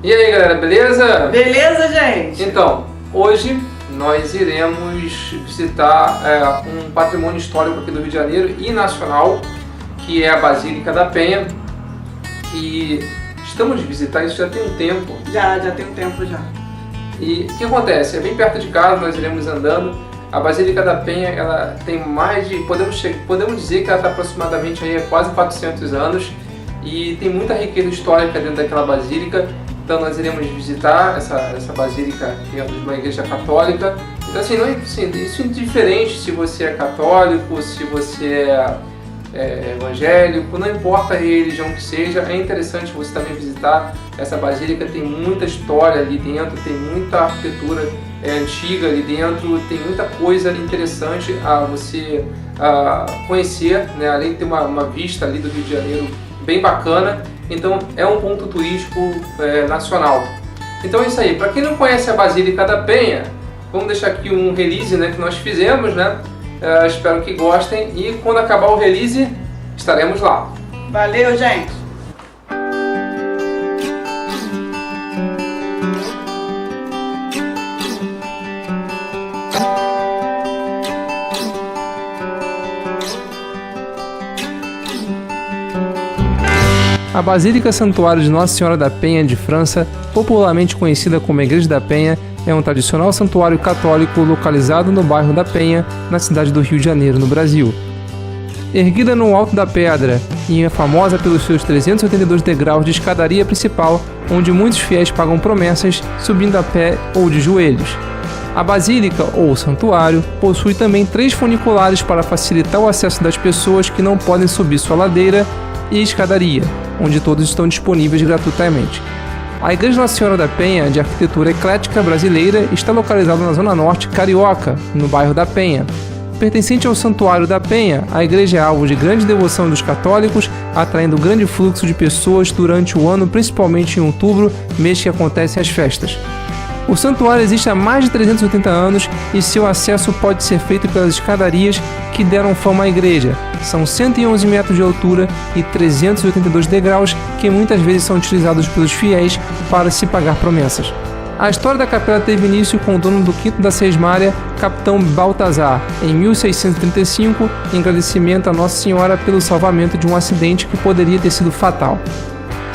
E aí galera, beleza? Beleza, gente? Então, hoje nós iremos visitar um patrimônio histórico aqui do Rio de Janeiro e nacional, que é a Basílica da Penha. E estamos visitando isso já tem um tempo. Já tem um tempo já. E o que acontece? É bem perto de casa, nós iremos andando. A Basílica da Penha, ela tem mais de... Podemos dizer que ela está aproximadamente aí quase 400 anos. E tem muita riqueza histórica dentro daquela basílica. Então nós iremos visitar essa basílica dentro de uma igreja católica. Então assim, isso é indiferente se você é católico, se você é evangélico, não importa a religião que seja, é interessante você também visitar essa basílica. Tem muita história ali dentro, tem muita arquitetura antiga ali dentro, tem muita coisa interessante a você conhecer, né? Além de ter uma vista ali do Rio de Janeiro bem bacana. Então é um ponto turístico nacional. Então é isso aí. Para quem não conhece a Basílica da Penha, vamos deixar aqui um release, né, que nós fizemos, né? Espero que gostem e quando acabar o release estaremos lá. Valeu, gente! A Basílica Santuário de Nossa Senhora da Penha de França, popularmente conhecida como Igreja da Penha, é um tradicional santuário católico localizado no bairro da Penha, na cidade do Rio de Janeiro, no Brasil. Erguida no alto da pedra e é famosa pelos seus 382 degraus de escadaria principal, onde muitos fiéis pagam promessas subindo a pé ou de joelhos. A basílica, ou santuário, possui também 3 funiculares para facilitar o acesso das pessoas que não podem subir sua ladeira e escadaria, onde todos estão disponíveis gratuitamente. A Igreja Nossa Senhora da Penha, de arquitetura eclética brasileira, está localizada na Zona Norte carioca, no bairro da Penha. Pertencente ao Santuário da Penha, a igreja é alvo de grande devoção dos católicos, atraindo grande fluxo de pessoas durante o ano, principalmente em outubro, mês que acontecem as festas. O santuário existe há mais de 380 anos e seu acesso pode ser feito pelas escadarias que deram fama à igreja. São 111 metros de altura e 382 degraus que muitas vezes são utilizados pelos fiéis para se pagar promessas. A história da capela teve início com o dono do quinto da Sesmária, capitão Baltazar, em 1635, em agradecimento a Nossa Senhora pelo salvamento de um acidente que poderia ter sido fatal.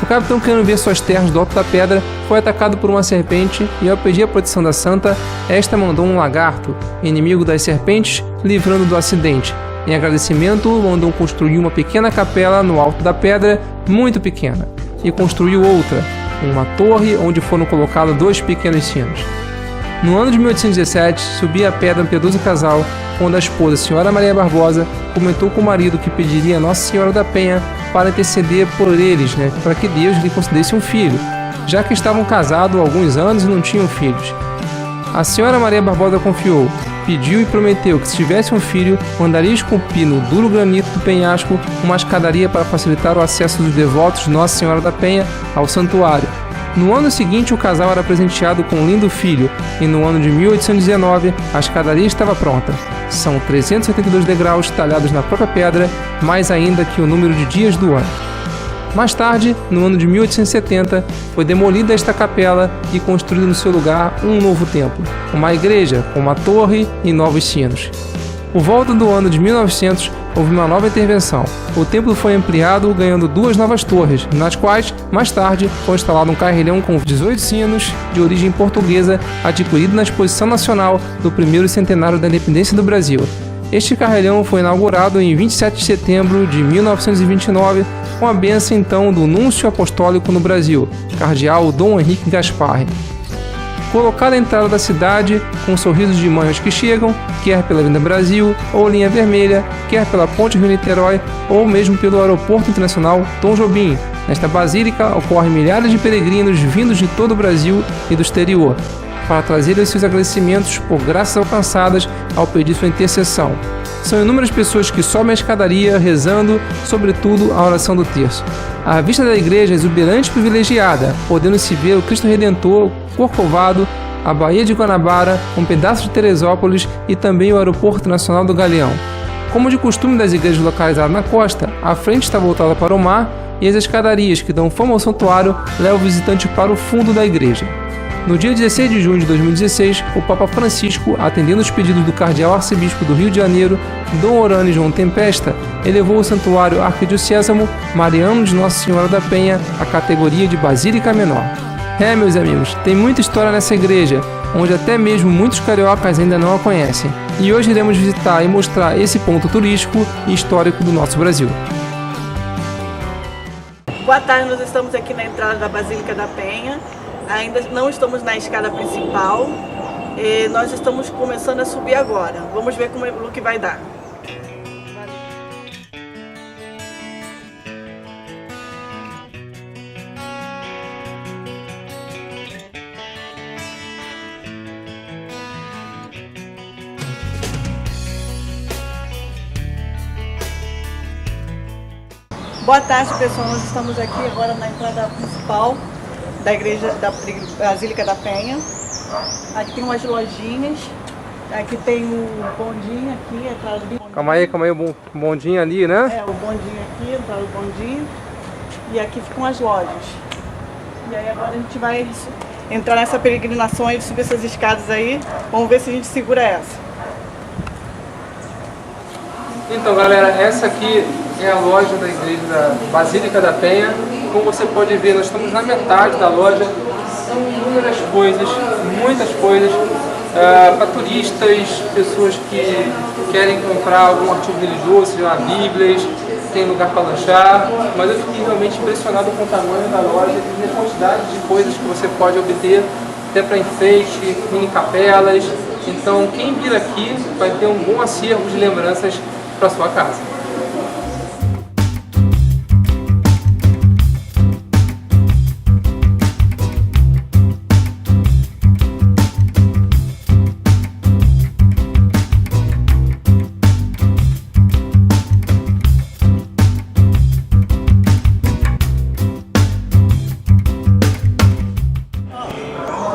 O capitão, querendo ver suas terras do alto da pedra, foi atacado por uma serpente e, ao pedir a proteção da santa, esta mandou um lagarto, inimigo das serpentes, livrando do acidente. Em agradecimento, mandou construir uma pequena capela no alto da pedra, muito pequena, e construiu outra, uma torre onde foram colocados 2 pequenos sinos. No ano de 1817, subia a pedra um piedoso casal, quando a esposa, Senhora Maria Barbosa, comentou com o marido que pediria a Nossa Senhora da Penha para interceder por eles, para que Deus lhe concedesse um filho, já que estavam casados há alguns anos e não tinham filhos. A Senhora Maria Barbosa confiou, pediu e prometeu que se tivesse um filho, mandaria esculpir no duro granito do penhasco uma escadaria para facilitar o acesso dos devotos de Nossa Senhora da Penha ao santuário. No ano seguinte, o casal era presenteado com um lindo filho, e no ano de 1819, a escadaria estava pronta. São 372 degraus talhados na própria pedra, mais ainda que o número de dias do ano. Mais tarde, no ano de 1870, foi demolida esta capela e construído no seu lugar um novo templo, uma igreja com uma torre e novos sinos. Por volta do ano de 1900, houve uma nova intervenção. O templo foi ampliado, ganhando 2 novas torres, nas quais, mais tarde, foi instalado um carrilhão com 18 sinos de origem portuguesa, adquirido na Exposição Nacional do 1º centenário da independência do Brasil. Este carrilhão foi inaugurado em 27 de setembro de 1929, com a bênção então do Núncio Apostólico no Brasil, cardeal Dom Henrique Gaspar. Colocado à entrada da cidade, com sorrisos de mães que chegam, quer pela Avenida Brasil ou Linha Vermelha, quer pela Ponte Rio-Niterói ou mesmo pelo Aeroporto Internacional Tom Jobim. Nesta basílica ocorrem milhares de peregrinos vindos de todo o Brasil e do exterior, para trazerem seus agradecimentos por graças alcançadas ao pedir sua intercessão. São inúmeras pessoas que sobem a escadaria rezando, sobretudo, a oração do terço. A vista da igreja é exuberante e privilegiada, podendo-se ver o Cristo Redentor, Corcovado, a Baía de Guanabara, um pedaço de Teresópolis e também o Aeroporto Nacional do Galeão. Como de costume das igrejas localizadas na costa, a frente está voltada para o mar, e as escadarias que dão fama ao santuário levam o visitante para o fundo da igreja. No dia 16 de junho de 2016, o Papa Francisco, atendendo os pedidos do cardeal arcebispo do Rio de Janeiro, Dom Orane João Tempesta, elevou o santuário arquidiocesano Mariano de Nossa Senhora da Penha à categoria de Basílica Menor. Meus amigos, tem muita história nessa igreja, onde até mesmo muitos cariocas ainda não a conhecem. E hoje iremos visitar e mostrar esse ponto turístico e histórico do nosso Brasil. Boa tarde, nós estamos aqui na entrada da Basílica da Penha. Ainda não estamos na escada principal. Nós estamos começando a subir agora. Vamos ver o que vai dar. Boa tarde, pessoal. Nós estamos aqui agora na entrada principal da igreja da Basílica da Penha. Aqui tem umas lojinhas. Aqui tem o bondinho aqui, a entrada do bondinho. Calma aí, o bondinho ali, né? O bondinho aqui, a entrada do bondinho. E aqui ficam as lojas. E aí agora a gente vai entrar nessa peregrinação aí, subir essas escadas aí. Vamos ver se a gente segura essa. Então, galera, essa aqui é a loja da igreja da Basílica da Penha. Como você pode ver, nós estamos na metade da loja. São inúmeras coisas, muitas coisas, para turistas, pessoas que querem comprar algum artigo religioso, seja uma Bíblia, tem lugar para lanchar. Mas eu fiquei realmente impressionado com o tamanho da loja e a quantidade de coisas que você pode obter, até para enfeite, mini capelas. Então, quem vir aqui vai ter um bom acervo de lembranças para sua casa.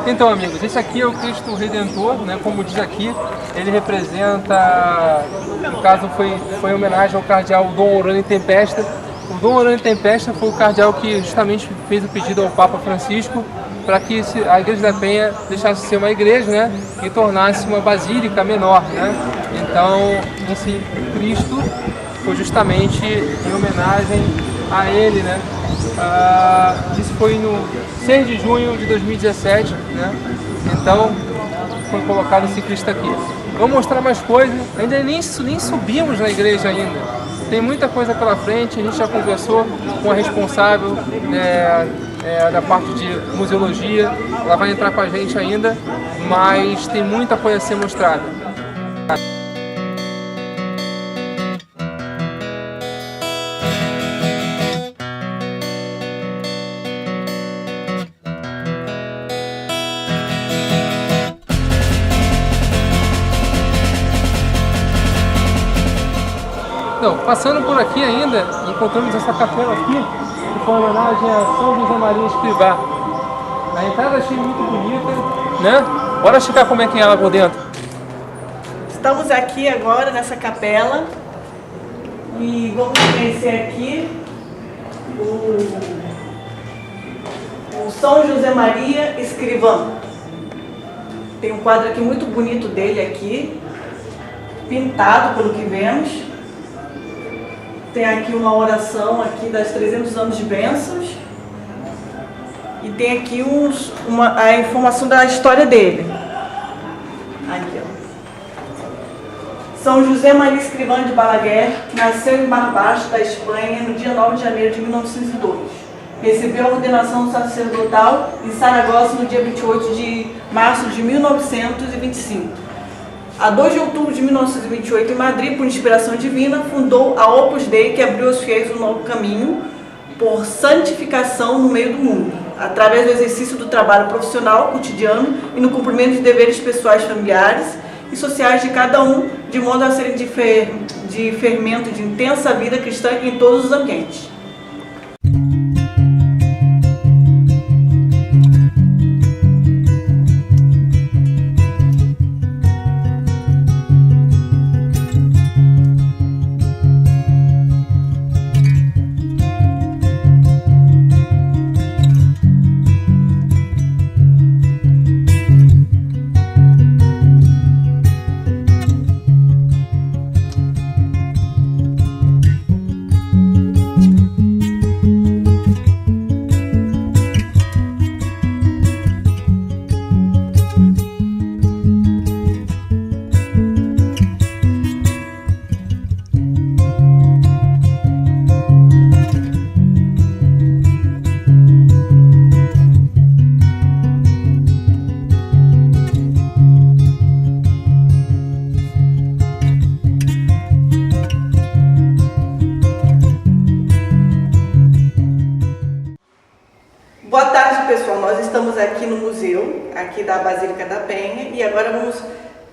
Então, amigos, esse aqui é o Cristo Redentor, né? Como diz aqui, ele representa, no caso foi em homenagem ao cardeal Dom Orane Tempesta. O Dom Orane Tempesta foi o cardeal que justamente fez o pedido ao Papa Francisco para que a Igreja da Penha deixasse de ser uma igreja, né? E tornasse uma basílica menor, né? Então, esse Cristo foi justamente em homenagem a ele, né? Isso foi no 6 de junho de 2017, né? Então foi colocado esse Cristo aqui. Vou mostrar mais coisas, ainda nem subimos na igreja ainda. Tem muita coisa pela frente, a gente já conversou com a responsável da parte de museologia, ela vai entrar com a gente ainda, mas tem muita coisa a ser mostrada. Então, passando por aqui ainda, encontramos essa capela aqui, que foi uma homenagem a São José Maria Escrivá. A entrada achei muito bonita, né? Bora checar como é que é ela por dentro. Estamos aqui agora nessa capela e vamos conhecer aqui o São José Maria Escrivá. Tem um quadro aqui muito bonito dele aqui, pintado pelo que vemos. Tem aqui uma oração aqui das 300 anos de bênçãos. E tem aqui a informação da história dele. Aqui, ó. São José Maria Escrivá de Balaguer nasceu em Barbaixo, da Espanha, no dia 9 de janeiro de 1902. Recebeu a ordenação sacerdotal em Saragossa no dia 28 de março de 1925. A 2 de outubro de 1928, em Madrid, por inspiração divina, fundou a Opus Dei, que abriu aos fiéis um novo caminho por santificação no meio do mundo, através do exercício do trabalho profissional, cotidiano e no cumprimento de deveres pessoais, familiares e sociais de cada um, de modo a serem de fermento de intensa vida cristã em todos os ambientes. estamos aqui no museu, aqui da Basílica da Penha, e agora vamos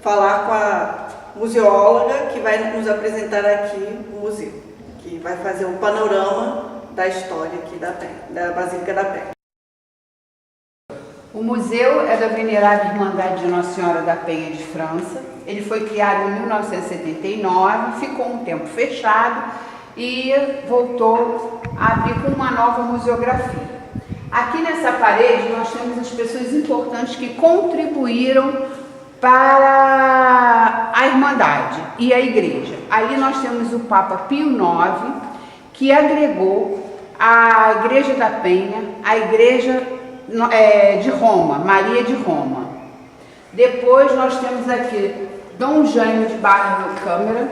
falar com a museóloga que vai nos apresentar aqui o museu, que vai fazer um panorama da história aqui da Penha, da Basílica da Penha. O museu é da Venerável Irmandade de Nossa Senhora da Penha de França. Ele foi criado em 1979, ficou um tempo fechado e voltou a abrir com uma nova museografia. Aqui nessa parede nós temos as pessoas importantes que contribuíram para a Irmandade e a Igreja. Ali nós temos o Papa Pio IX, que agregou a Igreja da Penha, a Igreja de Roma, Maria de Roma. Depois nós temos aqui Dom Jaime de Barra Câmara,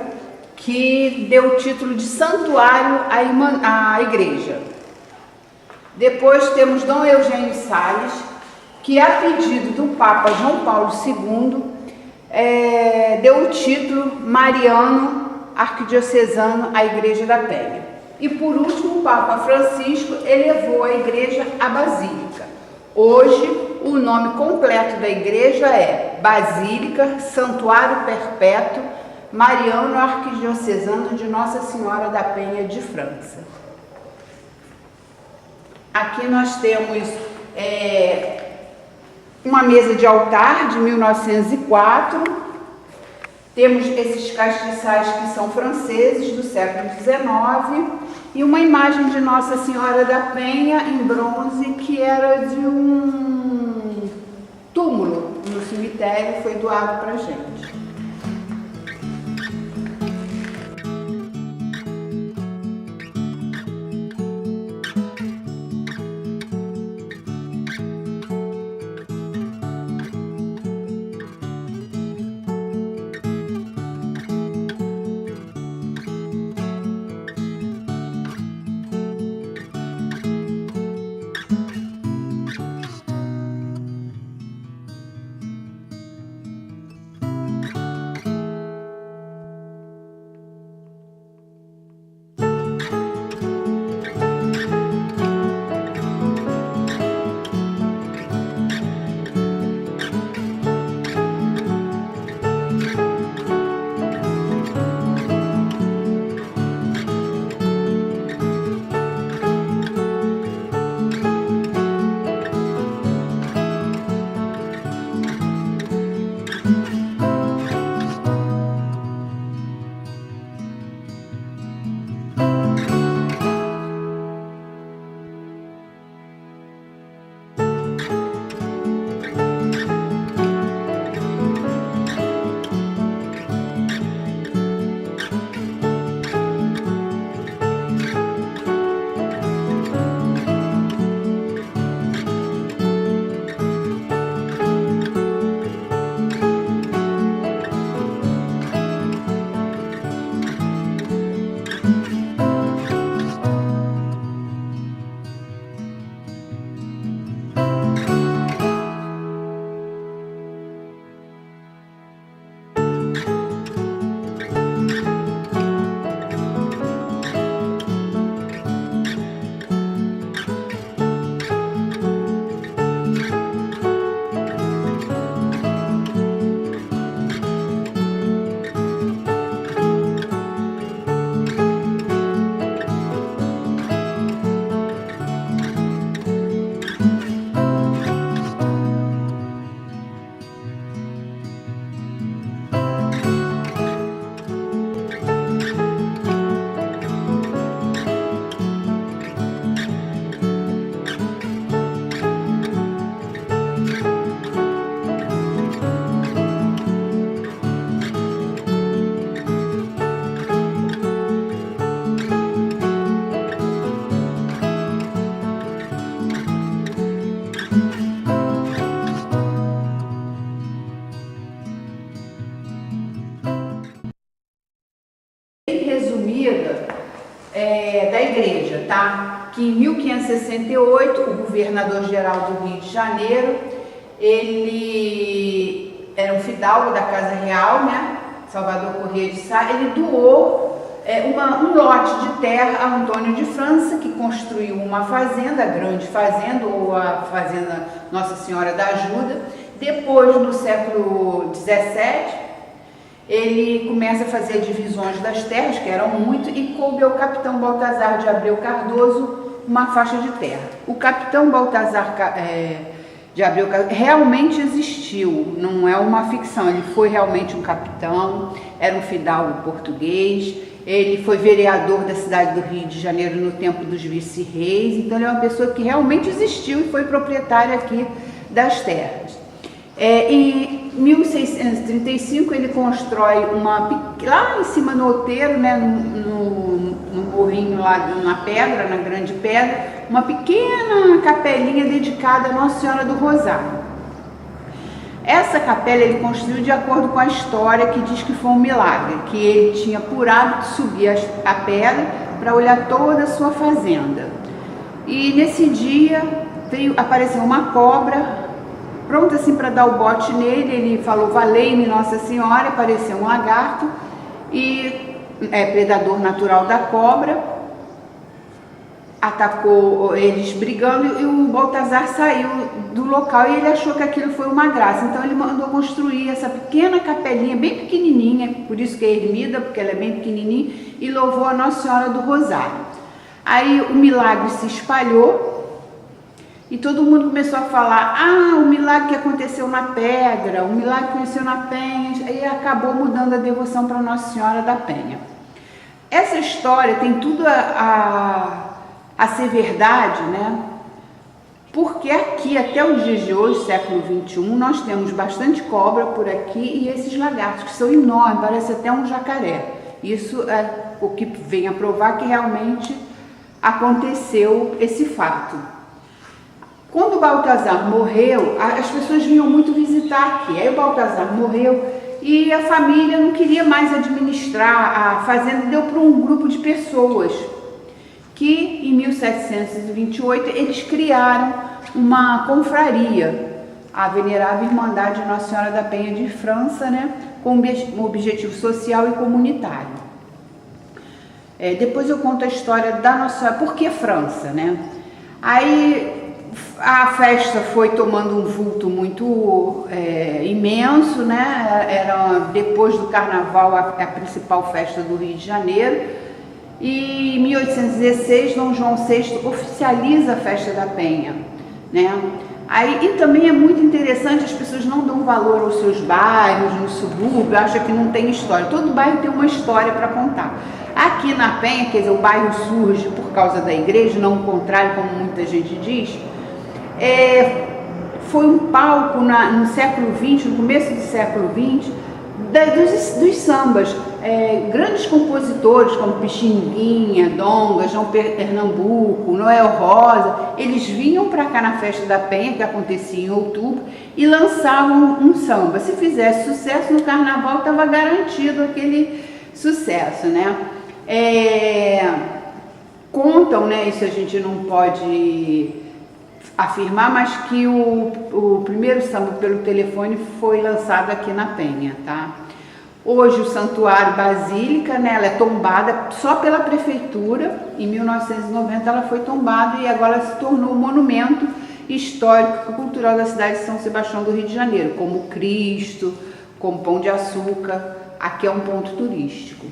que deu o título de santuário à igreja. Depois temos Dom Eugênio Salles, que a pedido do Papa João Paulo II, deu o título mariano arquidiocesano à Igreja da Penha. E por último, o Papa Francisco elevou a igreja à Basílica. Hoje, o nome completo da igreja é Basílica Santuário Perpétuo Mariano Arquidiocesano de Nossa Senhora da Penha de França. Aqui nós temos uma mesa de altar de 1904, temos esses castiçais que são franceses do século XIX e uma imagem de Nossa Senhora da Penha em bronze que era de um túmulo no cemitério, foi doado para a gente. Da igreja, tá? Que em 1568 o governador-geral do Rio de Janeiro, ele era um fidalgo da Casa Real, né? Salvador Corrêa de Sá, ele doou um lote de terra a Antônio de França, que construiu uma fazenda, a Grande Fazenda, ou a Fazenda Nossa Senhora da Ajuda. Depois, no século XVII, ele começa a fazer divisões das terras, que eram muito, e coube ao capitão Baltazar de Abreu Cardoso uma faixa de terra. O capitão Baltazar de Abreu Cardoso realmente existiu, não é uma ficção, ele foi realmente um capitão, era um fidalgo português, ele foi vereador da cidade do Rio de Janeiro no tempo dos vice-reis, então ele é uma pessoa que realmente existiu e foi proprietário aqui das terras. Em 1635 ele constrói lá em cima no outeiro, né, no morrinho lá na pedra, na Grande Pedra, uma pequena capelinha dedicada a Nossa Senhora do Rosário. Essa capela ele construiu de acordo com a história, que diz que foi um milagre, que ele tinha por hábito subir a pedra para olhar toda a sua fazenda. E nesse dia apareceu uma cobra, pronto assim para dar o bote nele. Ele falou: valei-me Nossa Senhora. Apareceu um lagarto, e predador natural da cobra, atacou eles brigando, e o Baltazar saiu do local e ele achou que aquilo foi uma graça. Então ele mandou construir essa pequena capelinha, bem pequenininha, por isso que é ermida, porque ela é bem pequenininha, e louvou a Nossa Senhora do Rosário. Aí o milagre se espalhou, e todo mundo começou a falar: o milagre que aconteceu na Pedra, o milagre que aconteceu na Penha, e acabou mudando a devoção para Nossa Senhora da Penha. Essa história tem tudo a ser verdade, né? Porque aqui, até os dias de hoje, século XXI, nós temos bastante cobra por aqui e esses lagartos, que são enormes, parece até um jacaré. Isso é o que vem a provar que realmente aconteceu esse fato. Quando o Baltazar morreu, as pessoas vinham muito visitar aqui. Aí o Baltazar morreu e a família não queria mais administrar a fazenda, deu para um grupo de pessoas que, em 1728, eles criaram uma confraria, a Venerável Irmandade Nossa Senhora da Penha de França, né, com um objetivo social e comunitário. Depois eu conto a história da Nossa Senhora, por que França, né? Aí a festa foi tomando um vulto muito imenso, né? Era depois do Carnaval a principal festa do Rio de Janeiro. E em 1816 Dom João VI oficializa a festa da Penha, né? E também é muito interessante, as pessoas não dão valor aos seus bairros, no subúrbio, acham que não tem história. Todo bairro tem uma história para contar. Aqui na Penha, quer dizer, o bairro surge por causa da igreja, não o contrário, como muita gente diz. Foi um palco no século XX, no começo do século XX, dos sambas. Grandes compositores como Pixinguinha, Donga, João Pernambuco, Noel Rosa, eles vinham para cá na festa da Penha, que acontecia em outubro, e lançavam um samba. Se fizesse sucesso no carnaval, estava garantido aquele sucesso, né? Contam, né, isso a gente não pode afirmar, mas que o primeiro samba pelo telefone foi lançado aqui na Penha, tá? Hoje o Santuário Basílica, né, ela é tombada só pela prefeitura. Em 1990 ela foi tombada e agora se tornou um monumento histórico e cultural da cidade de São Sebastião do Rio de Janeiro, como Cristo, como Pão de Açúcar. Aqui é um ponto turístico.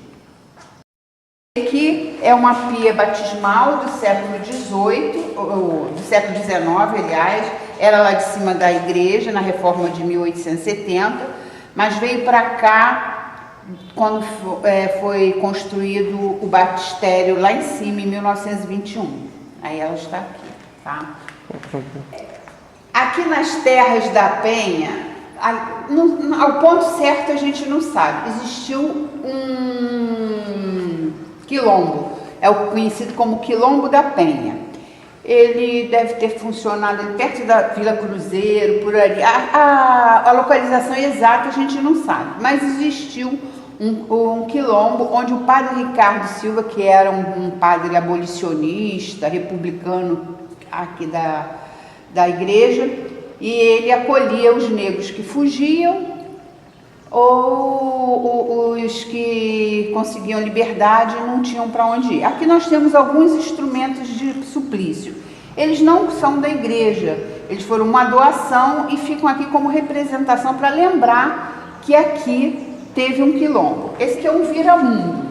Aqui é uma pia batismal do século XVIII, ou do século XIX, aliás. Era lá de cima da igreja, na reforma de 1870, mas veio para cá quando foi construído o batistério lá em cima, em 1921. Aí ela está aqui, tá? Aqui nas terras da Penha, ao ponto certo a gente não sabe, existiu um quilombo, é o conhecido como Quilombo da Penha. Ele deve ter funcionado perto da Vila Cruzeiro, por ali. A localização exata a gente não sabe, mas existiu um quilombo onde o padre Ricardo Silva, que era um padre abolicionista, republicano aqui da igreja, e ele acolhia os negros que fugiam, ou os que conseguiam liberdade não tinham para onde ir. Aqui nós temos alguns instrumentos de suplício. Eles não são da igreja, eles foram uma doação e ficam aqui como representação para lembrar que aqui teve um quilombo. Esse aqui é um viramundo.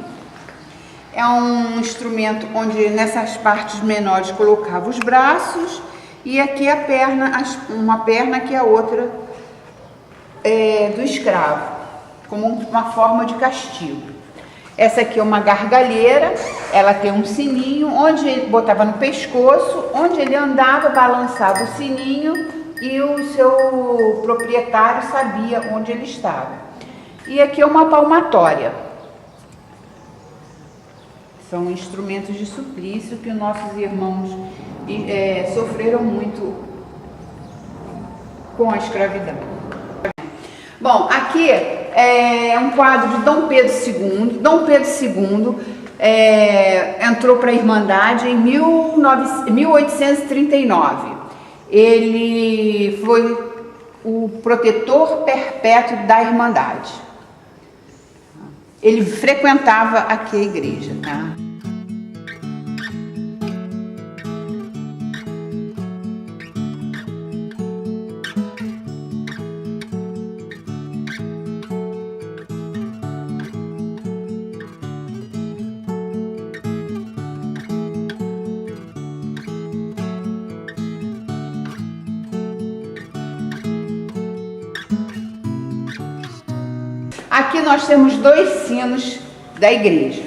É um instrumento onde nessas partes menores colocava os braços e aqui a perna, uma perna que a outra do escravo, como uma forma de castigo. Essa aqui é uma gargalheira, ela tem um sininho, onde ele botava no pescoço, onde ele andava, balançava o sininho e o seu proprietário sabia onde ele estava. E aqui é uma palmatória. São instrumentos de suplício que os nossos irmãos sofreram muito com a escravidão. Bom, aqui é um quadro de Dom Pedro II. Dom Pedro II entrou para a Irmandade em 1839. Ele foi o protetor perpétuo da Irmandade. Ele frequentava aqui a igreja, tá? Aqui nós temos dois sinos da igreja.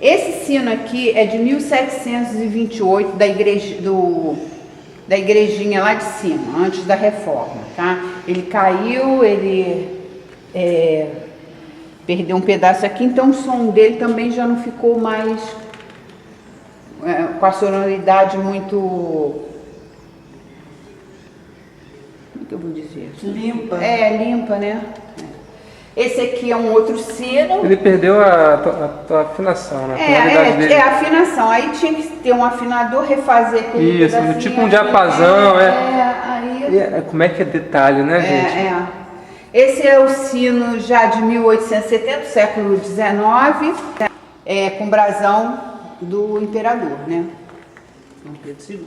Esse sino aqui é de 1728, da igrejinha lá de cima, antes da reforma, tá? Ele caiu, ele perdeu um pedaço aqui, então o som dele também já não ficou mais com a sonoridade muito... Como que eu vou dizer? Limpa. Limpa, né? Esse aqui é um outro sino. Ele perdeu a afinação, né? A afinação. Aí tinha que ter um afinador, refazer aquele Isso, tipo um diapasão, como é que é detalhe, né, gente? Esse é o sino já de 1870, século XIX, com brasão do imperador, né? Dom Pedro II.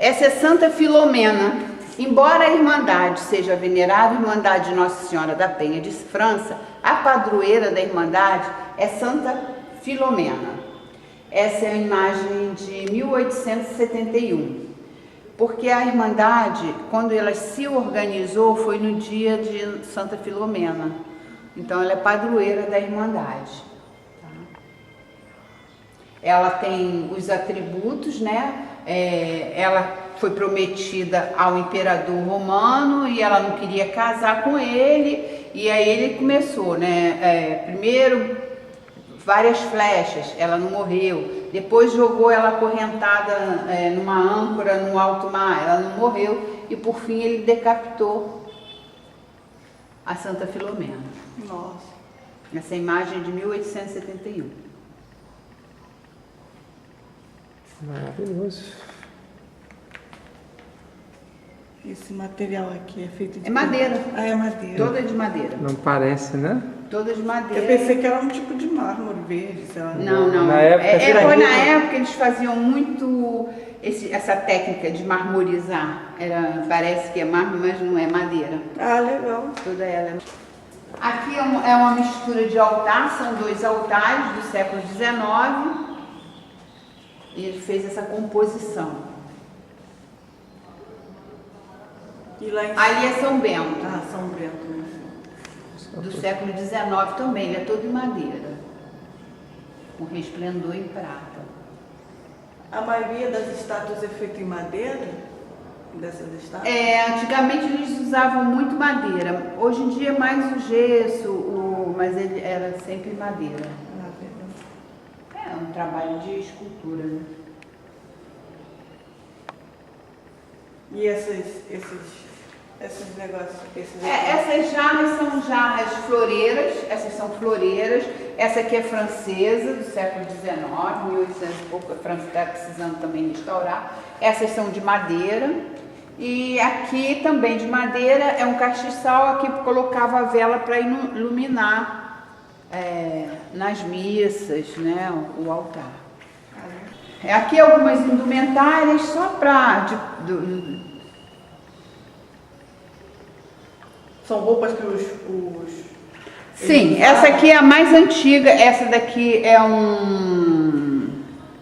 Essa é Santa Filomena. Embora a Irmandade seja a venerável Irmandade de Nossa Senhora da Penha de França, a padroeira da Irmandade é Santa Filomena. Essa é a imagem de 1871. Porque a Irmandade, quando ela se organizou, foi no dia de Santa Filomena. Então ela é padroeira da Irmandade. Ela tem os atributos, né? Ela foi prometida ao imperador romano e ela não queria casar com ele, e aí ele começou, né? Primeiro várias flechas, ela não morreu, depois jogou ela acorrentada numa âncora no alto mar, ela não morreu, e por fim ele decapitou a Santa Filomena. Nossa. Essa imagem é de 1871. Maravilhoso. Esse material aqui é feito de... É madeira. Ah, é madeira. Toda de madeira. Não parece, né? Toda de madeira. Eu pensei que era um tipo de mármore verde, sei lá. Não. Na época, foi na época que eles faziam muito essa técnica de marmorizar. Parece que é mármore, mas não é madeira. Ah, legal. Toda ela. Aqui é uma mistura de altar, são dois altares do século XIX. E ele fez essa composição. E lá em... Ali é São Bento. Ah, São Bento. Do século XIX também, ele é todo em madeira, com resplendor em prata. A maioria das estátuas é feita em madeira? Dessas estátuas? Antigamente eles usavam muito madeira, hoje em dia é mais o gesso, mas ele era sempre em madeira. Ah, verdade. É um trabalho de escultura, né? E esses negócios? Essas jarras são jarras floreiras, essas são floreiras. Essa aqui é francesa, do século XIX, 1800 e pouco. A França está precisando também restaurar. Essas são de madeira. E aqui também de madeira é um castiçal, aqui colocava a vela para iluminar nas missas, né, o altar. Aqui algumas indumentárias só para... São roupas que Sim, essa aqui é a mais antiga, essa daqui é um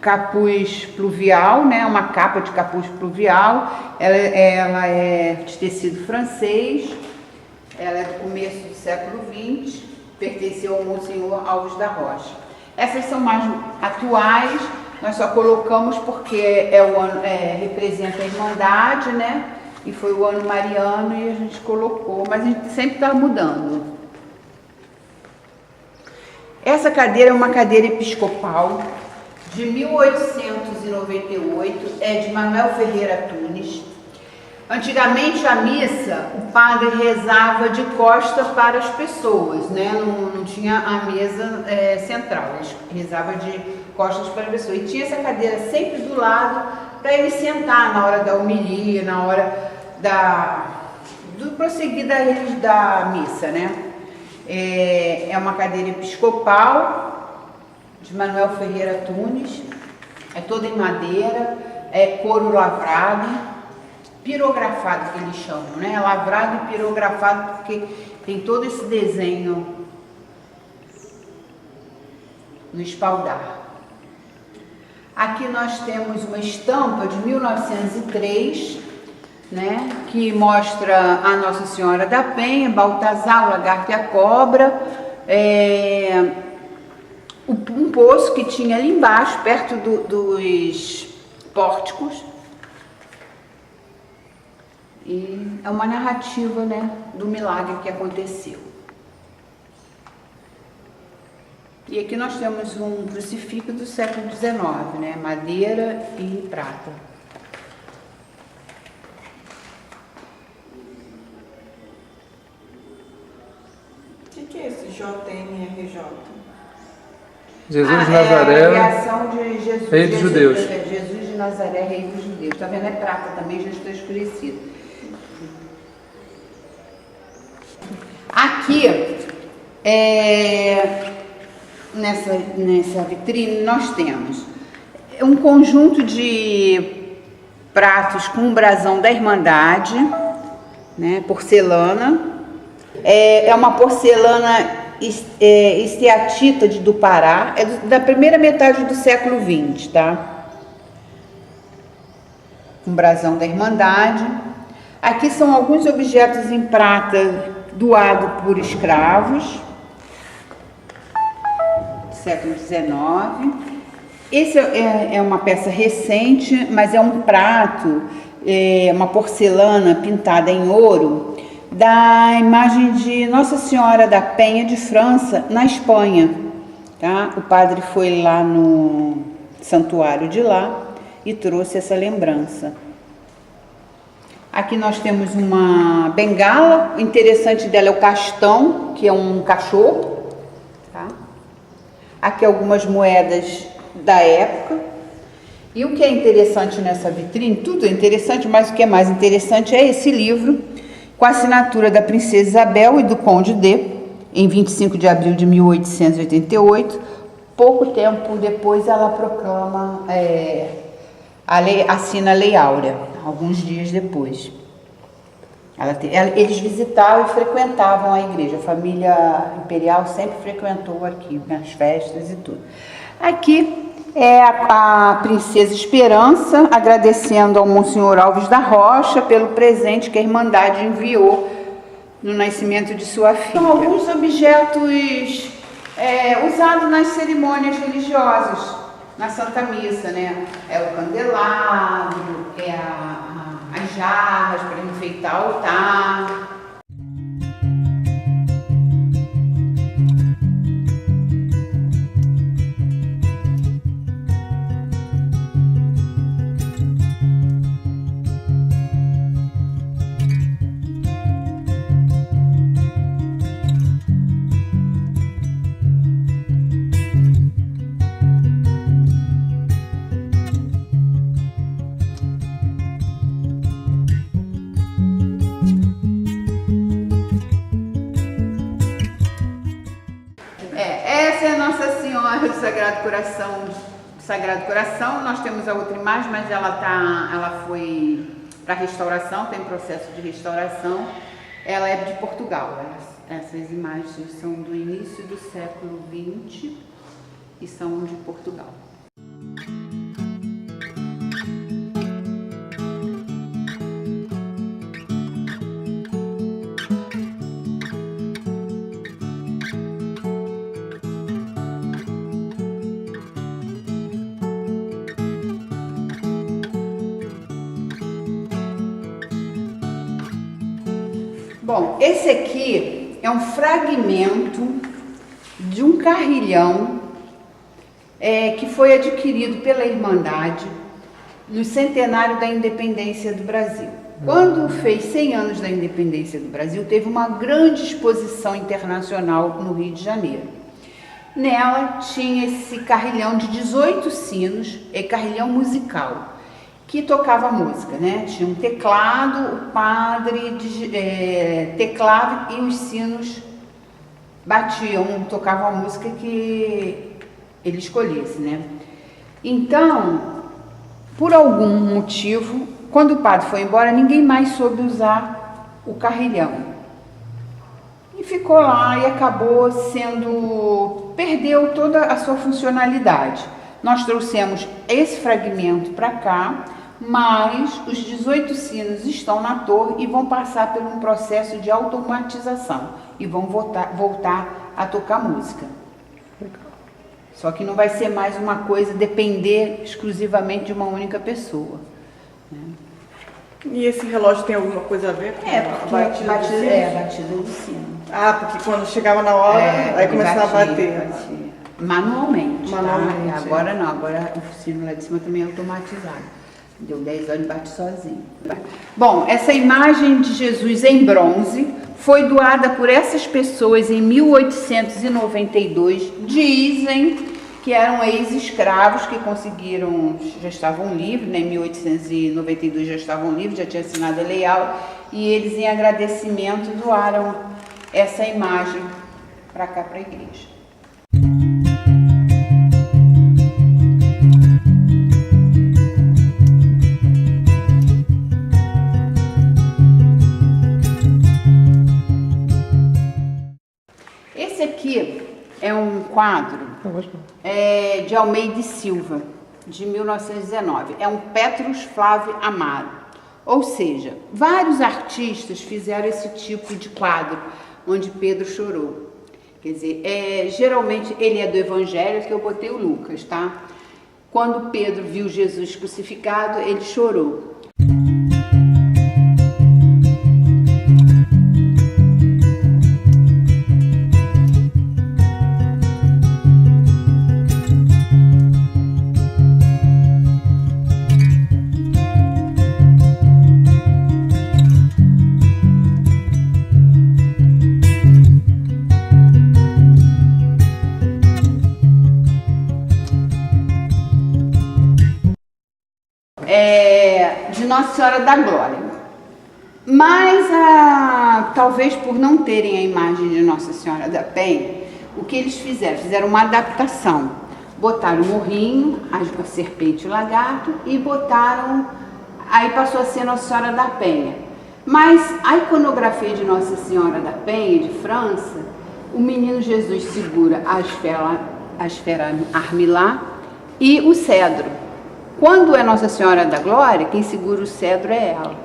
capuz pluvial, né? Uma capa de capuz pluvial, ela é de tecido francês, ela é do começo do século XX, pertenceu ao Monsenhor Alves da Rocha. Essas são mais atuais, nós só colocamos porque representa a Irmandade, né? E foi o ano mariano e a gente colocou, mas a gente sempre está mudando. Essa cadeira é uma cadeira episcopal de 1898, é de Manuel Ferreira Tunes. Antigamente a missa, o padre rezava de costa para as pessoas, né? Não tinha a mesa central, ele rezava de costas para as pessoas. E tinha essa cadeira sempre do lado para ele sentar na hora da homilia, na hora do prosseguir da missa, né? É uma cadeira episcopal de Manuel Ferreira Tunes, é toda em madeira, é couro lavrado, pirografado que eles chamam, né? Lavrado e pirografado porque tem todo esse desenho no espaldar. Aqui nós temos uma estampa de 1903, né, que mostra a Nossa Senhora da Penha, Baltazar, o lagarto e a cobra, um poço que tinha ali embaixo, perto dos pórticos, e é uma narrativa, né, do milagre que aconteceu. E aqui nós temos um crucifixo do século XIX, né, madeira e prata. O que é esse JNRJ? Jesus de Nazaré, a criação de Jesus, Rei dos Judeus. Jesus de Nazaré, Rei dos Judeus. Tá vendo? É prata também, já está escurecido. Aqui, nessa vitrine, nós temos um conjunto de pratos com um brasão da Irmandade, né, porcelana. É uma porcelana esteatita do Pará, é da primeira metade do século XX, tá? Um brasão da Irmandade. Aqui são alguns objetos em prata doado por escravos, do século XIX. Esse é uma peça recente, mas é um prato, uma porcelana pintada em ouro, da imagem de Nossa Senhora da Penha de França, na Espanha, tá? O padre foi lá no santuário de lá e trouxe essa lembrança. Aqui nós temos uma bengala, o interessante dela é o castão, que é um cachorro, tá? Aqui algumas moedas da época. E o que é interessante nessa vitrine, tudo é interessante, mas o que é mais interessante é esse livro, com a assinatura da Princesa Isabel e do Conde D, em 25 de abril de 1888. Pouco tempo depois ela proclama, assina a Lei Áurea, alguns dias depois. Eles visitavam e frequentavam a igreja, a família imperial sempre frequentou aqui, nas festas e tudo. Aqui é a Princesa Esperança, agradecendo ao Monsenhor Alves da Rocha pelo presente que a Irmandade enviou no nascimento de sua filha. São alguns objetos usados nas cerimônias religiosas, na Santa Missa, né? É o candelabro, as jarras para enfeitar o altar. Sagrado Coração. Nós temos a outra imagem, mas ela foi para restauração, tem processo de restauração. Ela é de Portugal. Essas imagens são do início do século XX e são de Portugal. Bom, esse aqui é um fragmento de um carrilhão que foi adquirido pela Irmandade no centenário da independência do Brasil. Quando fez 100 anos da independência do Brasil, teve uma grande exposição internacional no Rio de Janeiro. Nela tinha esse carrilhão de 18 sinos, carrilhão musical, que tocava música, né? Tinha um teclado, o padre teclava e os sinos batiam, tocavam a música que ele escolhesse, né? Então, por algum motivo, quando o padre foi embora, ninguém mais soube usar o carrilhão. E ficou lá e acabou perdeu toda a sua funcionalidade. Nós trouxemos esse fragmento para cá, mas os 18 sinos estão na torre e vão passar por um processo de automatização e vão voltar a tocar música. Só que não vai ser mais uma coisa depender exclusivamente de uma única pessoa, né? E esse relógio tem alguma coisa a ver com a batida do sino? Ah, porque quando chegava na hora, aí começava a bater. Manualmente. Manualmente. Tá? Agora não, agora o sino lá de cima também é automatizado. Deu 10 horas e bate sozinho. Bom, essa imagem de Jesus em bronze foi doada por essas pessoas em 1892. Dizem que eram ex-escravos que conseguiram, já estavam livres, né? Em 1892 já estavam livres, já tinha assinado a Lei Áurea, e eles, em agradecimento, doaram essa imagem para cá, para a igreja. Esse aqui é um quadro de Almeida e Silva, de 1919. É um Petrus Flávio Amaro. Ou seja, vários artistas fizeram esse tipo de quadro, onde Pedro chorou. Quer dizer, geralmente ele é do Evangelho, que eu botei o Lucas, tá? Quando Pedro viu Jesus crucificado, ele chorou. De Nossa Senhora da Glória, mas talvez por não terem a imagem de Nossa Senhora da Penha, o que eles fizeram uma adaptação, botaram o morrinho, a serpente e o lagarto e aí passou a ser Nossa Senhora da Penha. Mas a iconografia de Nossa Senhora da Penha, de França, o menino Jesus segura a esfera armilá e o cedro. Quando é Nossa Senhora da Glória, quem segura o cedro é ela.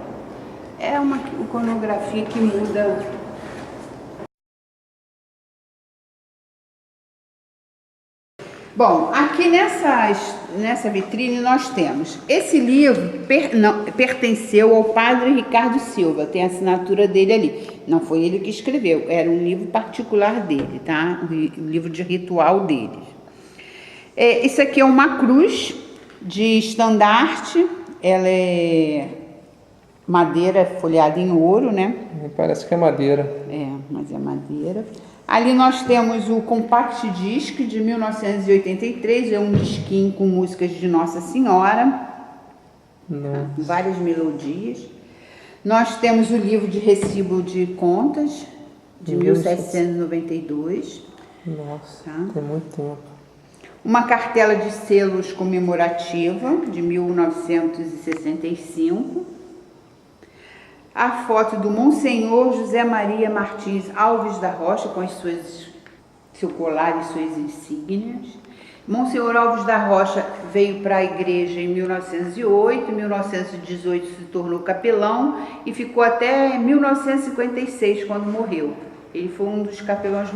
É uma iconografia que muda. Bom, aqui nessa vitrine nós temos esse livro, pertenceu ao padre Ricardo Silva, tem a assinatura dele ali. Não foi ele que escreveu, era um livro particular dele, tá? Um livro de ritual dele. Isso aqui é uma cruz de estandarte, ela é madeira folheada em ouro, né? Parece que é madeira. Mas é madeira. Ali nós temos o Compact Disc de 1983, é um disquinho com músicas de Nossa Senhora, várias melodias. Nós temos o livro de recibo de contas de 1792. Nossa, tem muito tempo. uma cartela de selos comemorativa de 1965, a foto do Monsenhor José Maria Martins Alves da Rocha com seu colar e suas insígnias. Monsenhor Alves da Rocha veio para a igreja em 1908, em 1918 se tornou capelão e ficou até 1956, quando morreu. Ele foi um dos capelões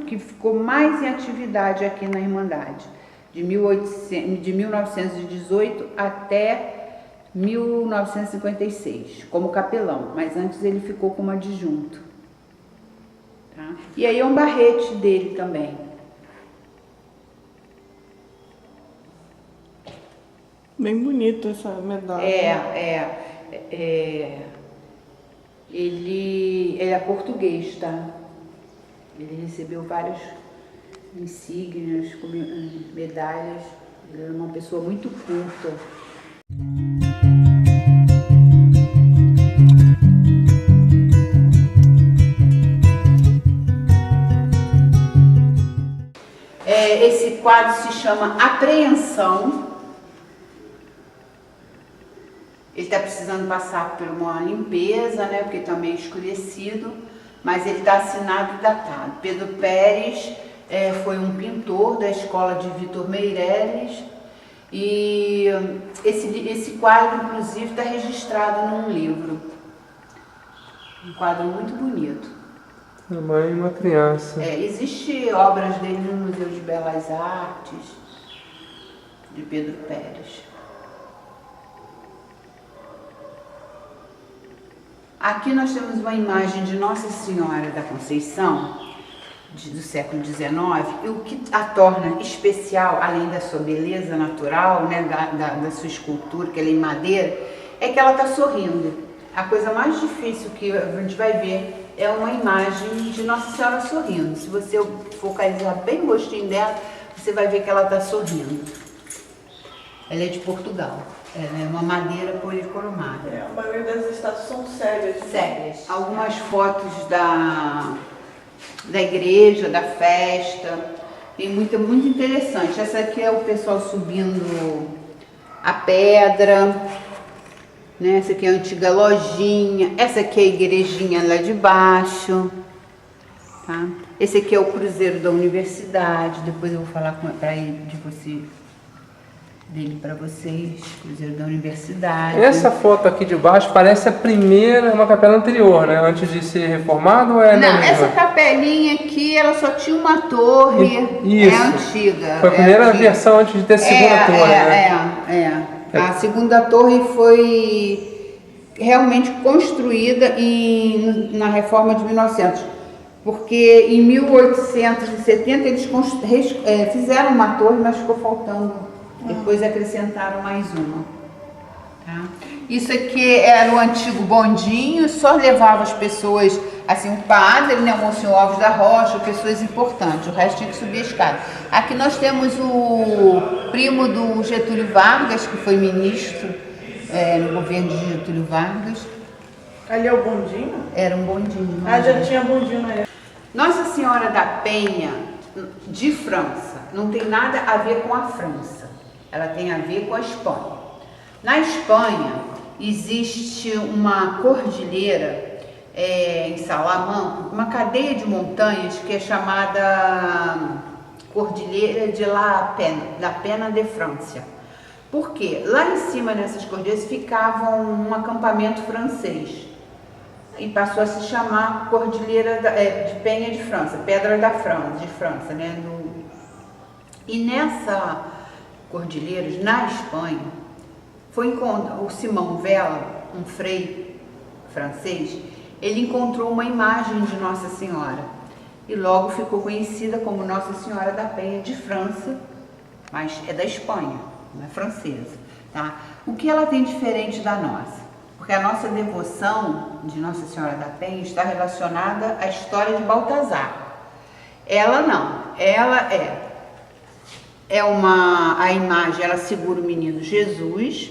que ficou mais em atividade aqui na Irmandade, de 1918 até 1956, como capelão, mas antes ele ficou como adjunto. Tá? E aí é um barrete dele também. Bem bonito essa medalha. Ele é português, tá? Ele recebeu várias insígnias, medalhas. Ele era uma pessoa muito culta. Esse quadro se chama Apreensão. Ele está precisando passar por uma limpeza, né? Porque está meio escurecido, mas ele está assinado e datado. Pedro Pérez foi um pintor da escola de Vitor Meireles e esse quadro, inclusive, está registrado num livro. Um quadro muito bonito. A mãe e uma criança. Existe obras dele no Museu de Belas Artes, de Pedro Pérez. Aqui nós temos uma imagem de Nossa Senhora da Conceição, do século XIX, e o que a torna especial, além da sua beleza natural, né, da sua escultura, que ela é em madeira, é que ela está sorrindo. A coisa mais difícil que a gente vai ver é uma imagem de Nossa Senhora sorrindo. Se você focalizar bem o rostinho dela, você vai ver que ela está sorrindo. Ela é de Portugal. Ela é uma madeira policromada. A maioria das estátuas são sérias. Sérias. Algumas fotos da igreja, da festa. Tem muito interessante. Essa aqui é o pessoal subindo a pedra. Né? Essa aqui é a antiga lojinha. Essa aqui é a igrejinha lá de baixo. Tá? Esse aqui é o cruzeiro da universidade. Depois eu vou falar dele para vocês, Cruzeiro da Universidade. Essa foto aqui de baixo parece a primeira, uma capela anterior, né? Antes de ser reformado ou é Não, essa capelinha aqui, ela só tinha uma torre. Isso. É antiga. Foi a primeira versão antes de ter a segunda torre, né? A segunda torre foi realmente construída na reforma de 1900. Porque em 1870 eles fizeram uma torre, mas ficou faltando. Depois acrescentaram mais uma. Tá? Isso aqui era o antigo bondinho, só levava as pessoas, assim, o padre, né, o Monsenhor Alves da Rocha, pessoas importantes, o resto tinha que subir a escada. Aqui nós temos o primo do Getúlio Vargas, que foi ministro no governo de Getúlio Vargas. Ali é o bondinho? Era um bondinho. Já tinha bondinho na época. Nossa Senhora da Penha, de França, não tem nada a ver com a França. Ela tem a ver com a Espanha. Na Espanha, existe uma cordilheira em Salamanca, uma cadeia de montanhas que é chamada Cordilheira de La Pena de França. Por quê? Lá em cima nessas cordilheiras ficava um acampamento francês e passou a se chamar Cordilheira de Penha de França, Pedra da França, de França, né? E nessa cordilheiras, na Espanha, o Simão Vela, um frei francês, ele encontrou uma imagem de Nossa Senhora e logo ficou conhecida como Nossa Senhora da Penha de França, mas é da Espanha, não é francesa. Tá? O que ela tem diferente da nossa? Porque a nossa devoção de Nossa Senhora da Penha está relacionada à história de Baltazar. Ela não, ela a imagem, ela segura o menino Jesus,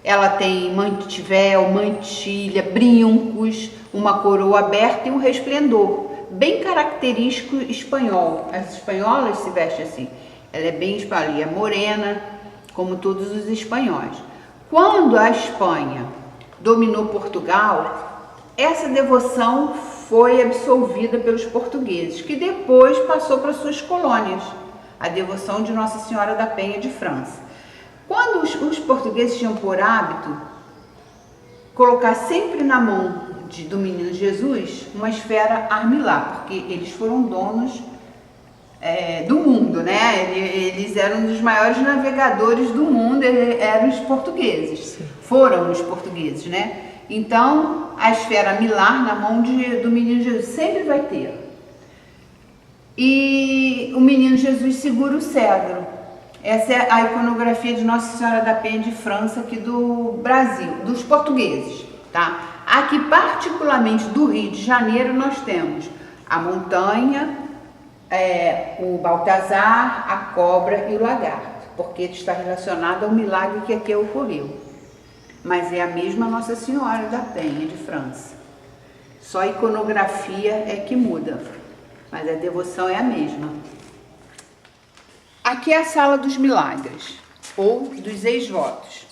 ela tem véu, mantilha, brincos, uma coroa aberta e um resplendor, bem característico espanhol. As espanholas se vestem assim. Ela é bem espalhada, morena, como todos os espanhóis. Quando a Espanha dominou Portugal, essa devoção foi absolvida pelos portugueses, que depois passou para suas colônias, a devoção de Nossa Senhora da Penha de França. Quando os portugueses tinham por hábito colocar sempre na mão do Menino Jesus uma esfera armilar, porque eles foram donos do mundo, né? Eles eram os maiores navegadores do mundo, eram os portugueses, foram os portugueses, né? Então, a esfera armilar na mão do Menino Jesus sempre vai ter. E o Menino Jesus segura o cedro. Essa é a iconografia de Nossa Senhora da Penha de França, aqui do Brasil, dos portugueses, tá? Aqui, particularmente do Rio de Janeiro, nós temos a montanha, o Baltazar, a cobra e o lagarto, porque está relacionado ao milagre que aqui ocorreu. Mas é a mesma Nossa Senhora da Penha de França. Só a iconografia é que muda, mas a devoção é a mesma. Aqui é a Sala dos Milagres, ou dos ex-votos.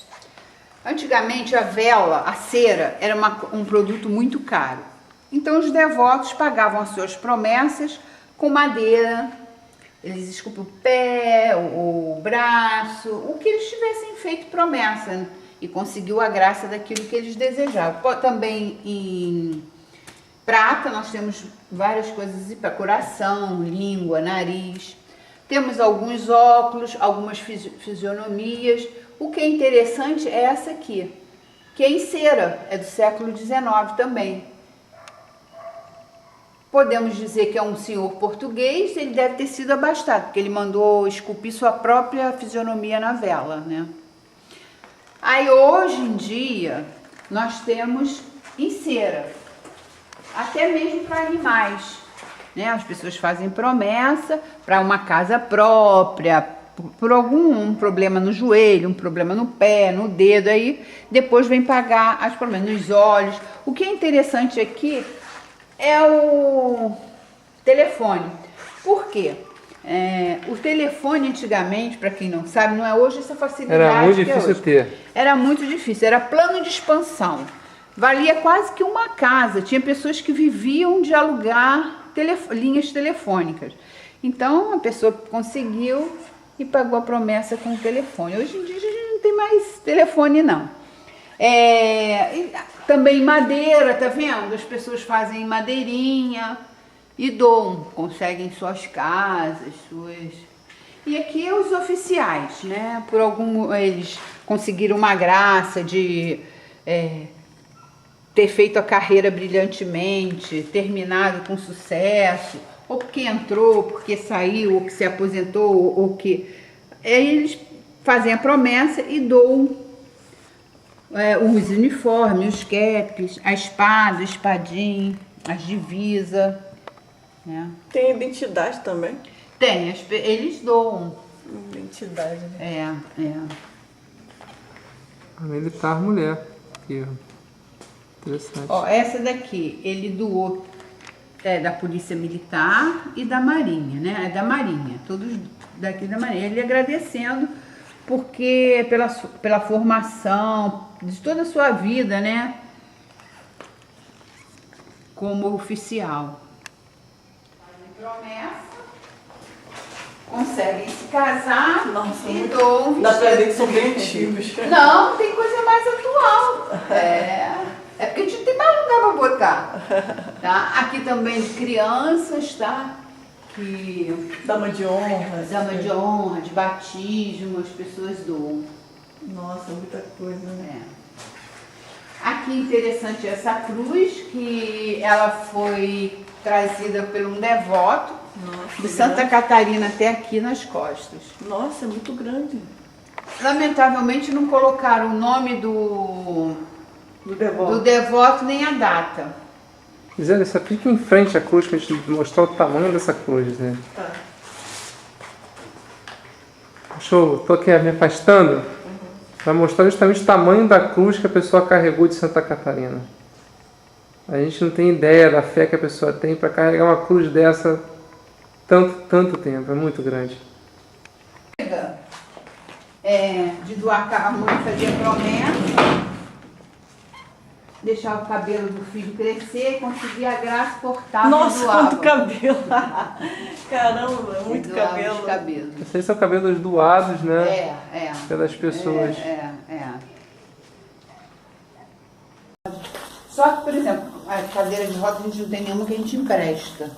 Antigamente a vela, a cera, era um produto muito caro. Então os devotos pagavam as suas promessas com madeira. Eles esculpiam o pé, o braço, o que eles tivessem feito promessa, né? E conseguiu a graça daquilo que eles desejavam. Também em prata nós temos várias coisas para coração, língua, nariz. Temos alguns óculos, algumas fisionomias. O que é interessante é essa aqui, que é em cera, é do século XIX também. Podemos dizer que é um senhor português, ele deve ter sido abastado, porque ele mandou esculpir sua própria fisionomia na vela, né? Aí hoje em dia nós temos em cera, até mesmo para animais, né? As pessoas fazem promessa para uma casa própria, por algum problema no joelho, um problema no pé, no dedo, aí depois vem pagar as problemas nos olhos. O que é interessante aqui é o telefone. Por quê? O telefone antigamente, para quem não sabe, não é hoje essa facilidade. Era muito difícil ter. Era muito difícil, era plano de expansão. Valia quase que uma casa. Tinha pessoas que viviam de alugar linhas telefônicas. Então a pessoa conseguiu e pagou a promessa com o telefone. Hoje em dia a gente não tem mais telefone, não. Também madeira, tá vendo? As pessoas fazem madeirinha e doam, conseguem suas casas, E aqui os oficiais, né? Eles conseguiram uma graça de ter feito a carreira brilhantemente, terminado com sucesso, ou porque entrou, porque saiu, ou que se aposentou, ou que... Eles fazem a promessa e doam os uniformes, os capes, a espada, o espadim, as divisas. Né? Tem identidade também? Tem, eles doam. Identidade, né? A militar mulher. Aqui, interessante. Ó, essa daqui, ele doou da Polícia Militar e da Marinha, né? É da Marinha, todos daqui da Marinha. Ele agradecendo porque pela formação de toda a sua vida, né? Como oficial. Fazem promessa, conseguem se casar. Nossa, e doam. dá pra ver que são bem antigos. Não, tem coisa mais atual. É porque a gente tem mais lugar para botar. Tá? Aqui também de crianças, tá? Dama de honra. Dama de honra, de batismo, as pessoas doam. Nossa, muita coisa, né? Aqui interessante essa cruz, que ela foi trazida por um devoto. Nossa, de Santa Catarina até aqui nas costas. Nossa, é muito grande. Lamentavelmente não colocaram o nome do devoto nem a data. Gisele, só fica em frente à cruz para a gente mostrar o tamanho dessa cruz, né? Tá. Show, tô aqui me afastando para mostrar justamente o tamanho da cruz que a pessoa carregou de Santa Catarina. A gente não tem ideia da fé que a pessoa tem para carregar uma cruz dessa tanto tempo, é muito grande. de doar, a mãe fazia promessa, deixar o cabelo do filho crescer, conseguir a graça, cortava. Nossa, e doava. quanto cabelo! Caramba, muito cabelo. Esses são cabelos doados, né? É. Pelas pessoas. Só que, por exemplo, a cadeira de roda a gente não tem nenhuma que a gente empresta.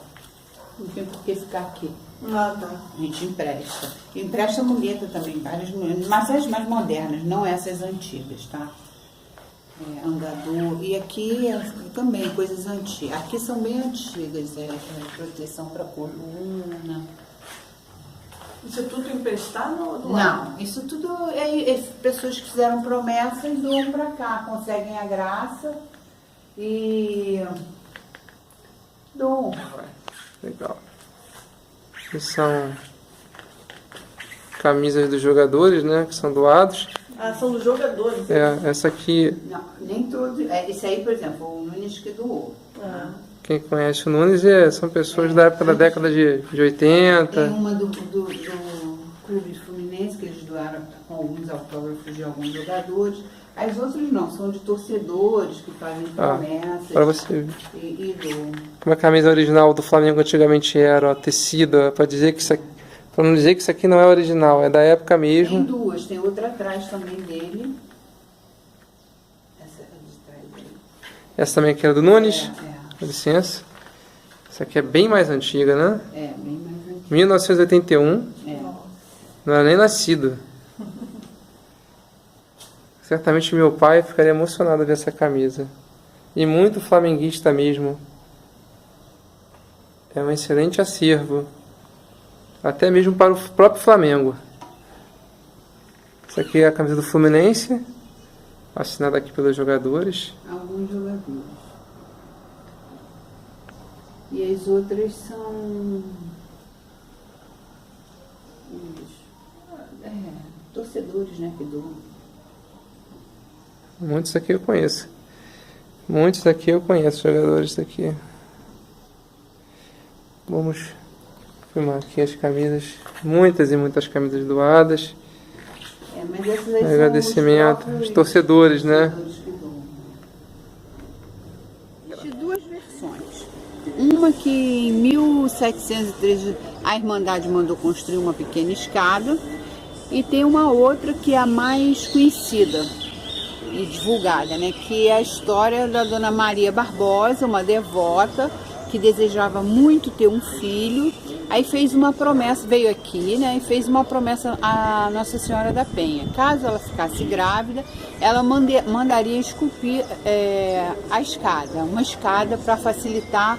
Não tem por que ficar aqui. Ah, tá. A gente empresta. Empresta muleta também, várias mas as mais modernas, não essas antigas, tá? Andador. E aqui também coisas antigas. Aqui são bem antigas, proteção para coluna. Isso é tudo emprestado ou doado? Não, isso tudo é pessoas que fizeram promessa e doam para cá, conseguem a graça e doam. Legal. Esses são camisas dos jogadores, né? Que são doados. Ah, são dos jogadores. Essa aqui. Não, nem tudo. Esse aí, por exemplo, o Nunes que doou. Quem conhece o Nunes são pessoas da época da década de 80. Tem uma do Clube Fluminense, que eles doaram com alguns autógrafos de alguns jogadores. As outras não, são de torcedores que fazem promessas. Para você ver. E doam. Como a camisa original do Flamengo antigamente era, ó, tecida, para dizer que isso aqui. Para não dizer que isso aqui não é original, é da época mesmo. Tem duas, tem outra atrás também dele. Essa é de trás dele. Essa também aqui era do Nunes. Com licença. Essa aqui é bem mais antiga, né? Bem mais antiga. 1981. Não era nem nascido. Certamente meu pai ficaria emocionado ver essa camisa. E muito flamenguista mesmo. É um excelente acervo. Até mesmo para o próprio Flamengo. Essa aqui é a camisa do Fluminense. Assinada aqui pelos jogadores. Alguns jogadores. E as outras são torcedores, né, que doam. Muitos aqui eu conheço. Muitos aqui eu conheço, jogadores daqui. Vamos filmar aqui as camisas. Muitas e muitas camisas doadas. Mas essas aí agradecimento. São os torcedores, né? Existem duas versões. Uma que em 1713 a Irmandade mandou construir uma pequena escada. E tem uma outra que é a mais conhecida e divulgada, né? Que é a história da Dona Maria Barbosa, uma devota que desejava muito ter um filho. Aí fez uma promessa, veio aqui, né? E fez uma promessa a Nossa Senhora da Penha. Caso ela ficasse grávida, ela mandaria esculpir a escada, uma escada para facilitar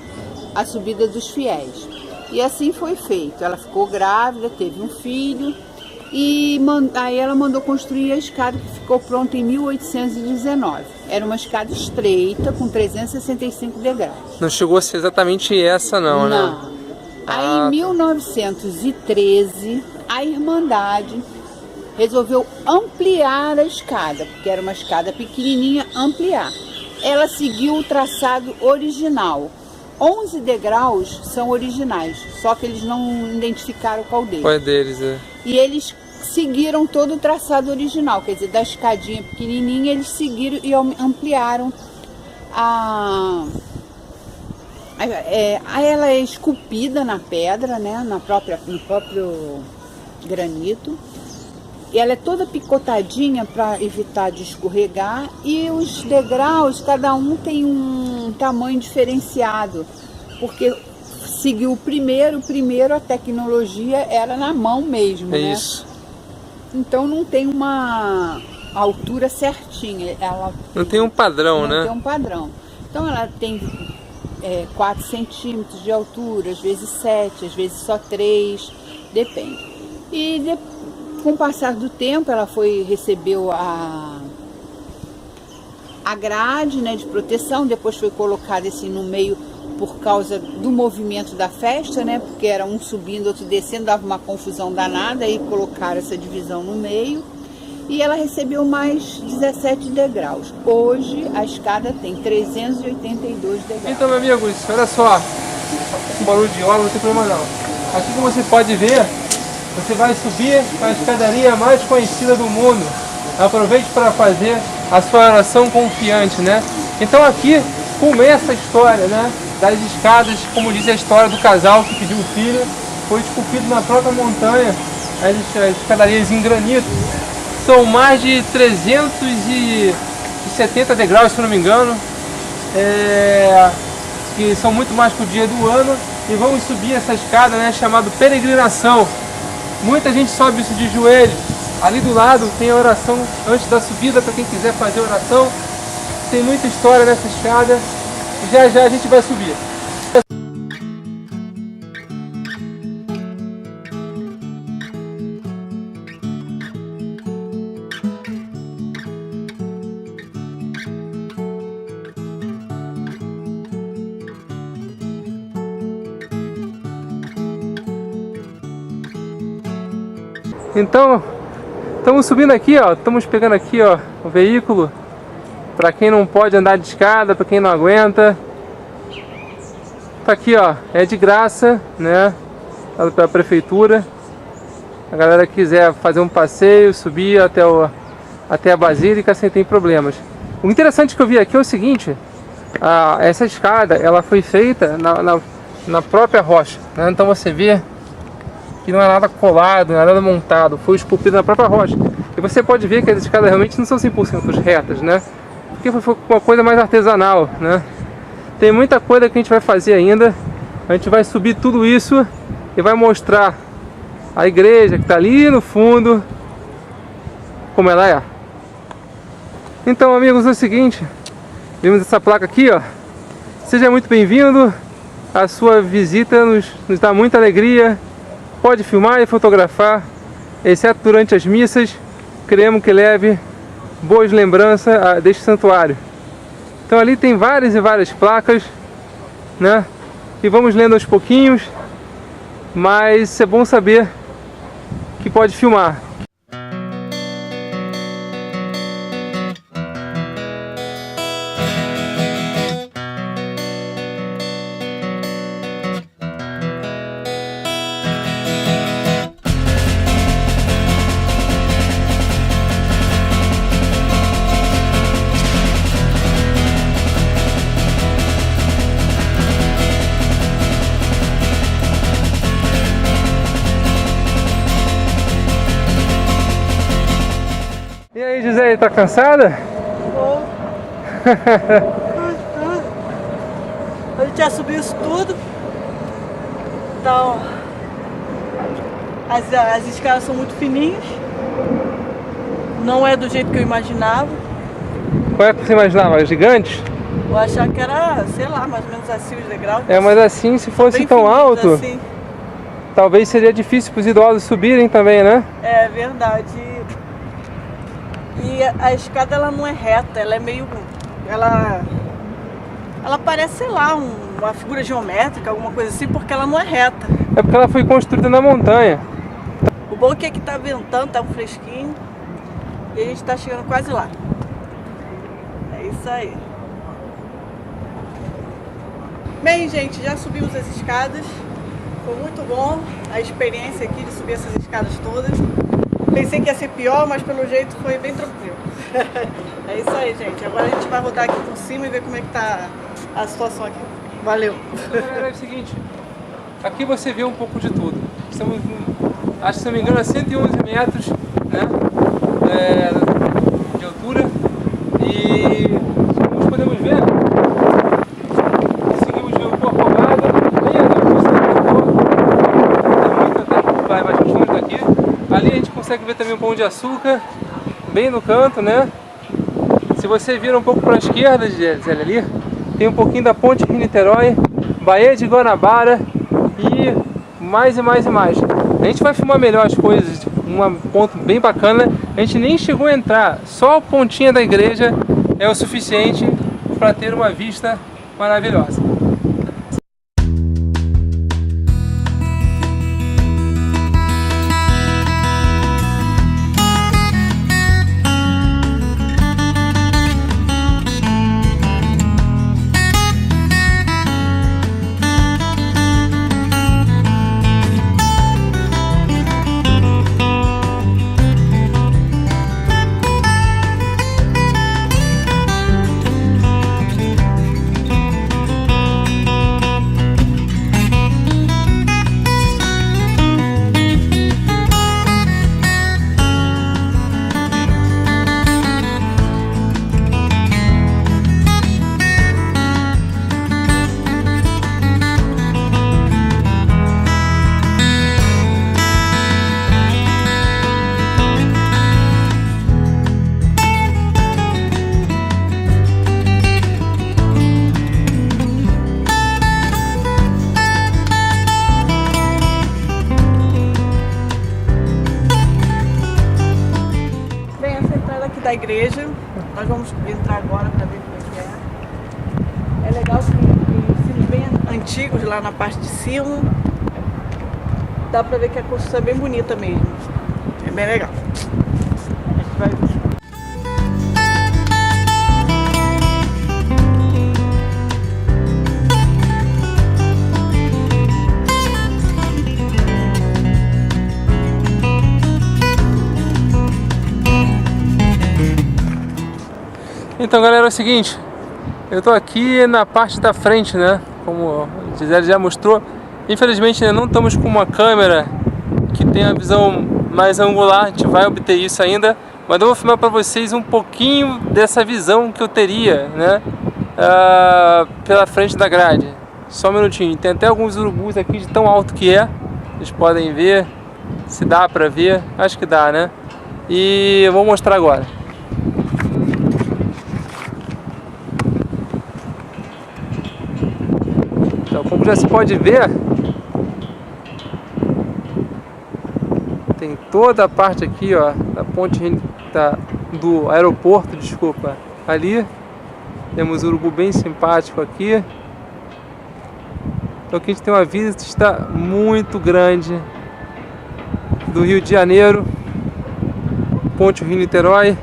a subida dos fiéis. E assim foi feito. Ela ficou grávida, teve um filho. E aí ela mandou construir a escada, que ficou pronta em 1819. Era uma escada estreita, com 365 degraus. Não chegou a ser exatamente essa não, né? Não. Aí em 1913, a Irmandade resolveu ampliar a escada, porque era uma escada pequenininha, ampliar. Ela seguiu o traçado original. 11 degraus são originais, só que eles não identificaram qual deles. Qual é deles, é? E eles seguiram todo o traçado original, quer dizer, da escadinha pequenininha, eles seguiram e ampliaram ela é esculpida na pedra, né, no próprio granito. E ela é toda picotadinha para evitar de escorregar. E os degraus, cada um tem um tamanho diferenciado, porque seguiu o primeiro a tecnologia era na mão mesmo, né? Isso. Então não tem uma altura certinha. Ela não tem um padrão, né? Não tem um padrão. Então ela tem 4 centímetros de altura, às vezes 7, às vezes só 3, depende. E com o passar do tempo, ela recebeu a grade, né, de proteção, depois foi colocada assim no meio por causa do movimento da festa, né, porque era um subindo, outro descendo, dava uma confusão danada, aí colocaram essa divisão no meio. E ela recebeu mais 17 degraus. Hoje a escada tem 382 degraus. Então, meus amigos, olha só, um barulho de obra não tem problema não. Aqui como você pode ver, você vai subir a escadaria mais conhecida do mundo. Aproveite para fazer a sua oração confiante, né? Então aqui começa a história, né? Das escadas, como diz a história do casal que pediu o filho, foi esculpido na própria montanha, as escadarias em granito. São mais de 370 degraus, se não me engano, que são muito mais que o dia do ano, e vamos subir essa escada, né, chamada peregrinação. Muita gente sobe isso de joelho. Ali do lado tem a oração antes da subida, para quem quiser fazer oração. Tem muita história nessa escada. Já já a gente vai subir. Então, estamos subindo aqui, ó, estamos pegando aqui, ó, o veículo, para quem não pode andar de escada, para quem não aguenta. Tá aqui, ó, é de graça, né, pela prefeitura. A galera que quiser fazer um passeio, subir até a Basílica sem ter problemas. O interessante que eu vi aqui é o seguinte, essa escada, ela foi feita na própria rocha, né? Então você vê que não é nada colado, não é nada montado, foi esculpido na própria rocha. E você pode ver que as escadas realmente não são 100% retas, né? Porque foi uma coisa mais artesanal, né? Tem muita coisa que a gente vai fazer ainda. A gente vai subir tudo isso e vai mostrar a igreja que está ali no fundo, como ela é. Então, amigos, é o seguinte, vimos essa placa aqui, ó. Seja muito bem-vindo. A sua visita nos dá muita alegria. Pode filmar e fotografar, exceto durante as missas. Queremos que leve boas lembranças deste santuário. Então ali tem várias e várias placas, né? E vamos lendo aos pouquinhos, mas é bom saber que pode filmar. E aí, Gisele, tá cansada? Vou. A gente já subiu isso tudo. Então, as escadas são muito fininhas. Não é do jeito que eu imaginava. Qual é que você imaginava? Gigantes? Eu achava que era, sei lá, mais ou menos assim os degraus. Mas assim, se fosse Bem tão fininhos, alto, assim. talvez seria difícil para os idosos subirem também, né? É verdade. E a escada, ela não é reta, ela é meio... Ela parece, sei lá, uma figura geométrica, alguma coisa assim, porque ela não é reta. É porque ela foi construída na montanha. O bom é que tá ventando, tá um fresquinho. E a gente tá chegando quase lá. É isso aí. Bem, gente, já subimos as escadas. Foi muito bom a experiência aqui de subir essas escadas todas. Pensei que ia ser pior, mas pelo jeito foi bem tranquilo. É isso aí, gente. Agora a gente vai rodar aqui por cima e ver como é que tá a situação aqui. Valeu! Galera, é o seguinte, aqui você vê um pouco de tudo. Estamos, acho que se não me engano, a 111 metros, né, de altura. E como podemos ver, conseguimos ver o Corcovado, bem ali o Cristo Redentor. Tem muito até, vai mais fundo daqui. Ali a gente consegue ver também o Pão de Açúcar, bem no canto, né? Se você vir um pouco para a esquerda, Gisele, ali, tem um pouquinho da Ponte Rio-Niterói, Baía de Guanabara e mais e mais e mais. A gente vai filmar melhor as coisas, um ponto bem bacana. A gente nem chegou a entrar, só a pontinha da igreja é o suficiente para ter uma vista maravilhosa. da igreja. Nós vamos entrar agora para ver como é que é. É legal que tem sinos bem antigos lá na parte de cima. Dá para ver que a construção é bem bonita mesmo. É bem legal. A gente vai ver. Então, galera, é o seguinte, eu tô aqui na parte da frente, né, como a Gisele já mostrou. Infelizmente, né, não estamos com uma câmera que tenha a visão mais angular, a gente vai obter isso ainda, mas eu vou filmar para vocês um pouquinho dessa visão que eu teria, né, pela frente da grade. Só um minutinho, tem até alguns urubus aqui de tão alto que é, vocês podem ver, se dá para ver, acho que dá, né, e eu vou mostrar agora. Então, como já se pode ver, tem toda a parte aqui, ó, da ponte do aeroporto, desculpa, ali. Temos um urubu bem simpático aqui. Então aqui a gente tem uma vista muito grande do Rio de Janeiro, Ponte Rio-Niterói.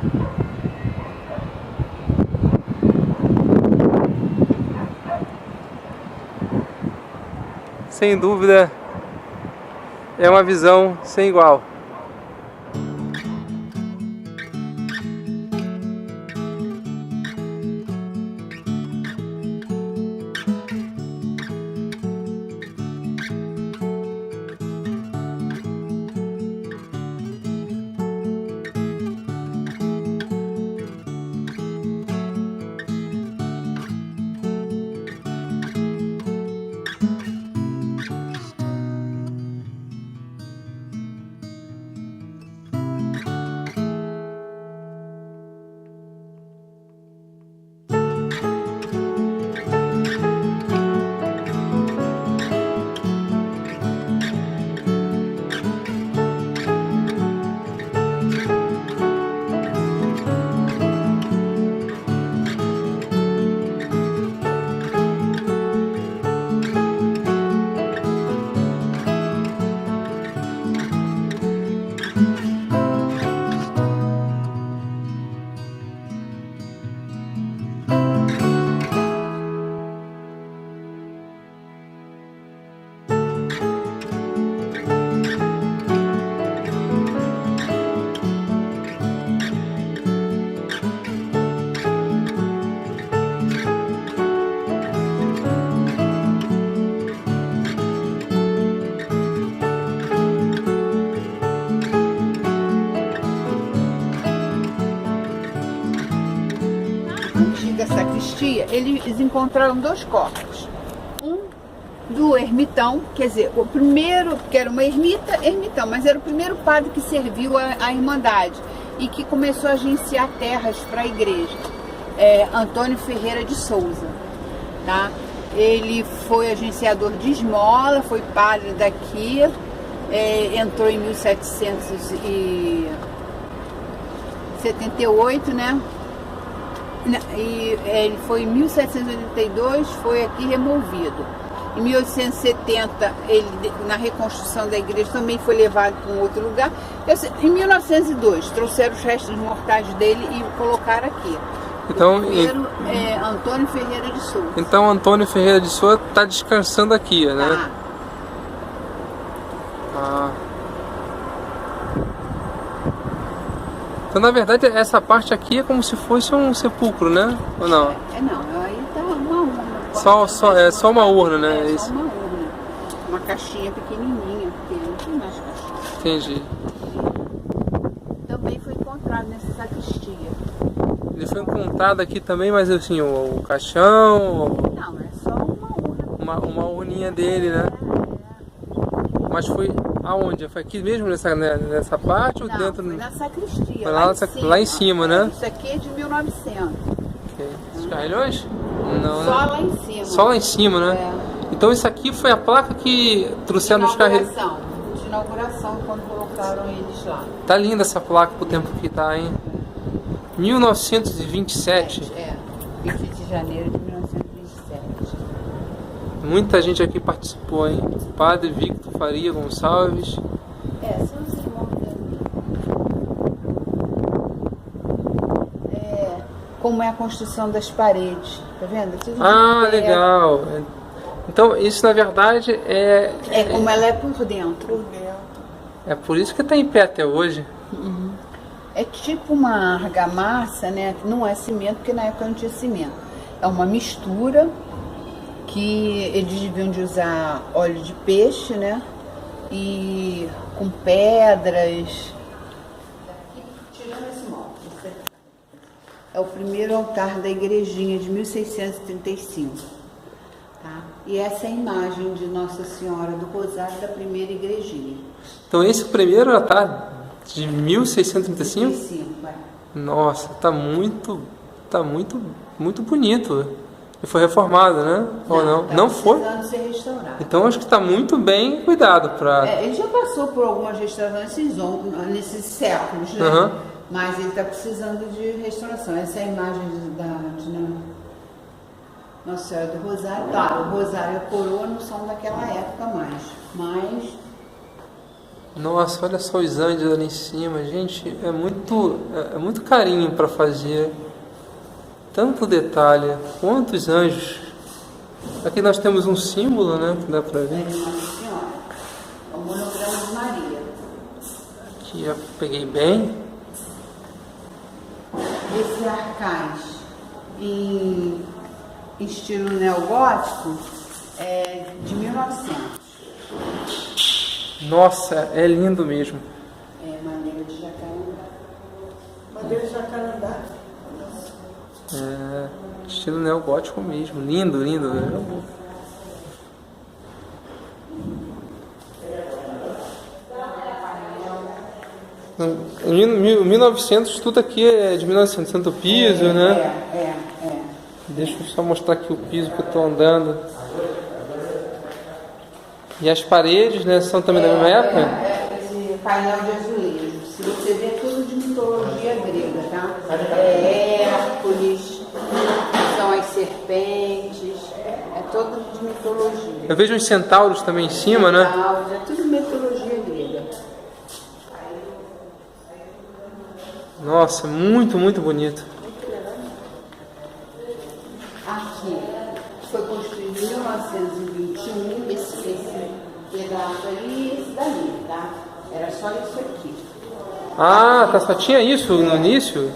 Sem dúvida, é uma visão sem igual. Da sacristia, eles encontraram dois corpos. Um do ermitão, quer dizer, o primeiro, que era uma ermitão, mas era o primeiro padre que serviu a Irmandade e que começou a agenciar terras para a igreja, Antônio Ferreira de Souza, tá? Ele foi agenciador de esmola, foi padre daqui, entrou em 1778, né? E ele foi em 1782, foi aqui removido. Em 1870, ele, na reconstrução da igreja, também foi levado para um outro lugar. Em 1902, trouxeram os restos mortais dele e o colocaram aqui. Então, o primeiro é Antônio Ferreira de Souza. Então, Antônio Ferreira de Souza está descansando aqui, né? Então, na verdade, essa parte aqui é como se fosse um sepulcro, né? Ou não? Não, aí tá uma urna. É só uma urna, né? É só uma urna. Uma caixinha pequenininha, porque não tem mais caixinha. Entendi. Também foi encontrado nessa sacristia. Ele foi encontrado aqui também, mas assim, o caixão... Não, é só uma urna. Uma urninha dele, né? Mas foi aonde? Foi aqui mesmo, nessa parte? Ou dentro? Foi na sacristia. Foi lá em cima, né? Isso aqui é de 1900. Okay. Os carrilhões? Não, só né? lá em cima. Só lá em cima, né? Então isso aqui foi a placa que trouxeram os carrilhões. De inauguração, quando colocaram eles lá. Tá linda essa placa pro tempo que tá, hein? 1927. 20 de janeiro de 1927. Muita gente aqui participou, hein? Padre Victor Faria Gonçalves. São os irmãos dele. Como é a construção das paredes, tá vendo? Tudo de terra. Legal. Então, isso na verdade é como ela é por dentro. É por isso que está em pé até hoje. É tipo uma argamassa, né? Não é cimento, porque na época não tinha cimento. É uma mistura que eles deviam de usar óleo de peixe, né? E com pedras. Tirando esse móvel. É o primeiro altar da igrejinha de 1635. Tá? E essa é a imagem de Nossa Senhora do Rosário da primeira igrejinha. Então esse primeiro altar de 1635? 35, Nossa, tá muito bonito. E foi reformado, né? Ou não? Não foi? Precisando ser restaurado. Então acho que está muito bem cuidado para. Ele já passou por algumas restaurações nesses séculos, né? Uhum. Mas ele está precisando de restauração. Essa é a imagem de Nossa Senhora do Rosário. Claro, o Rosário e a coroa não são daquela época mais. Mas Nossa, olha só os anjos ali em cima, gente, é muito carinho para fazer, tanto detalhe, quantos anjos. Aqui nós temos um símbolo, né, que dá para ver. Nossa Senhora, o monograma de Maria. Aqui já peguei bem. Esse arcais em estilo neogótico é de 1900. Nossa, é lindo mesmo. É madeira de jacarandá. Madeira de jacarandá. Estilo neogótico mesmo. Lindo, lindo. Em 1900, tudo aqui é de 1900, Santo Piso, né? Deixa eu só mostrar aqui o piso que eu estou andando. E as paredes, né, são também da mesma época? Esse painel de azulejo. Se você ver, tudo de mitologia grega, tá? Hércules, são as serpentes, é todo de mitologia. Eu vejo os centauros também em cima, né? É tudo mitologia grega. Nossa, muito bonito. Aqui foi construído em 1921, esse pedaço ali e esse dali, tá? Era só isso aqui. Tá, só tinha isso no início?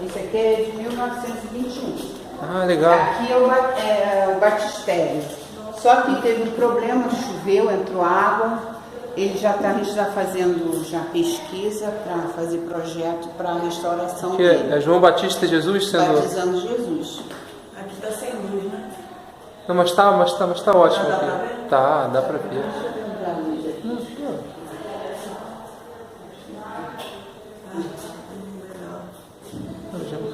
Esse aqui é de 1921. Legal. Aqui é o batistério. Só que teve um problema, choveu, entrou água. A gente já está fazendo pesquisa para fazer projeto para a restauração Que dele. é João Batista Jesus sendo... Batizando Jesus. Aqui está sem luz, né? Não, mas tá ótimo Dá aqui. pra ver? Tá, dá pra ver.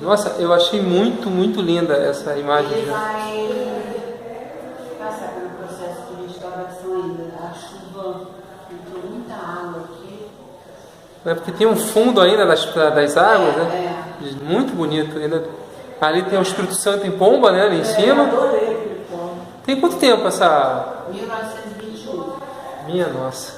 Nossa, eu achei muito linda essa imagem. Ele vai passar pelo processo de restauração ainda. A chuva entrou muita água aqui. É porque tem um fundo ainda das águas, né? Muito bonito. Ainda. Ali tem o Espírito Santo em pomba, né? Ali em cima. Adorei aquele ponto. Tem quanto tempo essa... 1921. Minha nossa.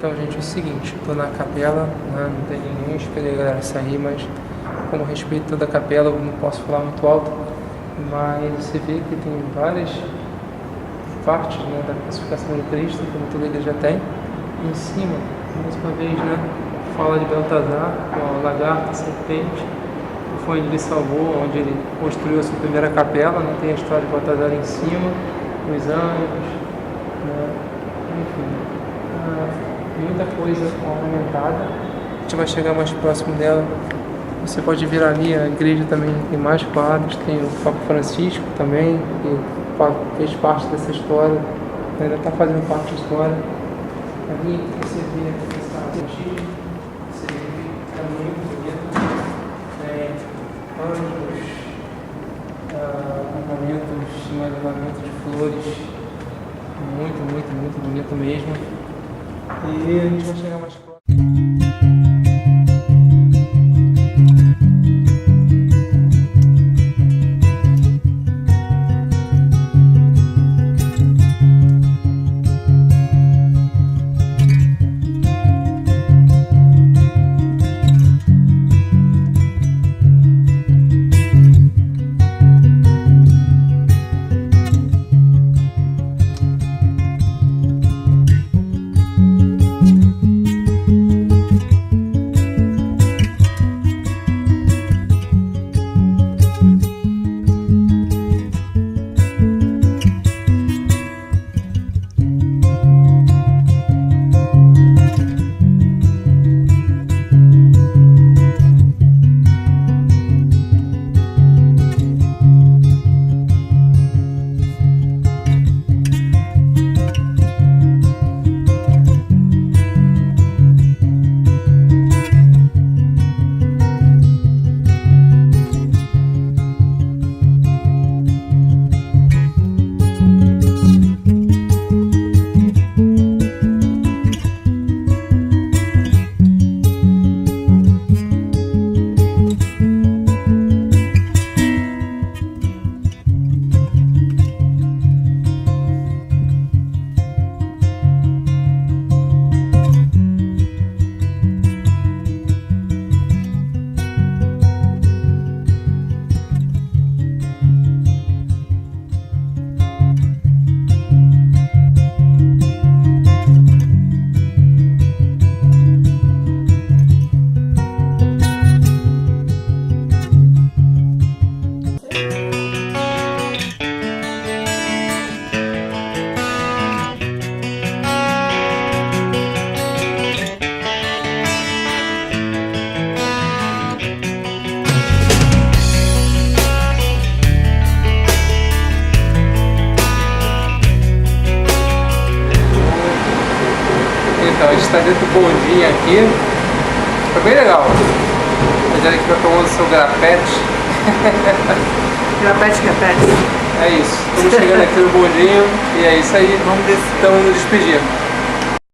Então, gente, é o seguinte, eu tô na capela, né? Não tem ninguém, esperei a galera sair, mas como respeito toda a capela, eu não posso falar muito alto, mas você vê que tem várias partes, né, da crucificação de Cristo, como toda igreja tem. E em cima, mais uma vez, né, fala de Beltesar, com a lagarta, a serpente, que foi onde ele salvou, onde ele construiu a sua primeira capela, né? Tem a história de Beltesar em cima, os anjos, né? Enfim, muita coisa ornamentada. A gente vai chegar mais próximo dela. Você pode vir ali, a igreja também tem mais quadros, tem o Papa Francisco também, que fez parte dessa história, ainda está fazendo parte da história. Ali você vê essa antiga, você vê que é muito bonito, anjos, ornamentos de flores, muito bonito mesmo. E a gente vai chegar mais próximo. Então, a gente está dentro do bondinho aqui, foi bem legal. A gente aqui está tomando seu grapete. Grapete. É isso, estamos chegando aqui no bondinho e é isso aí, vamos nos despedir.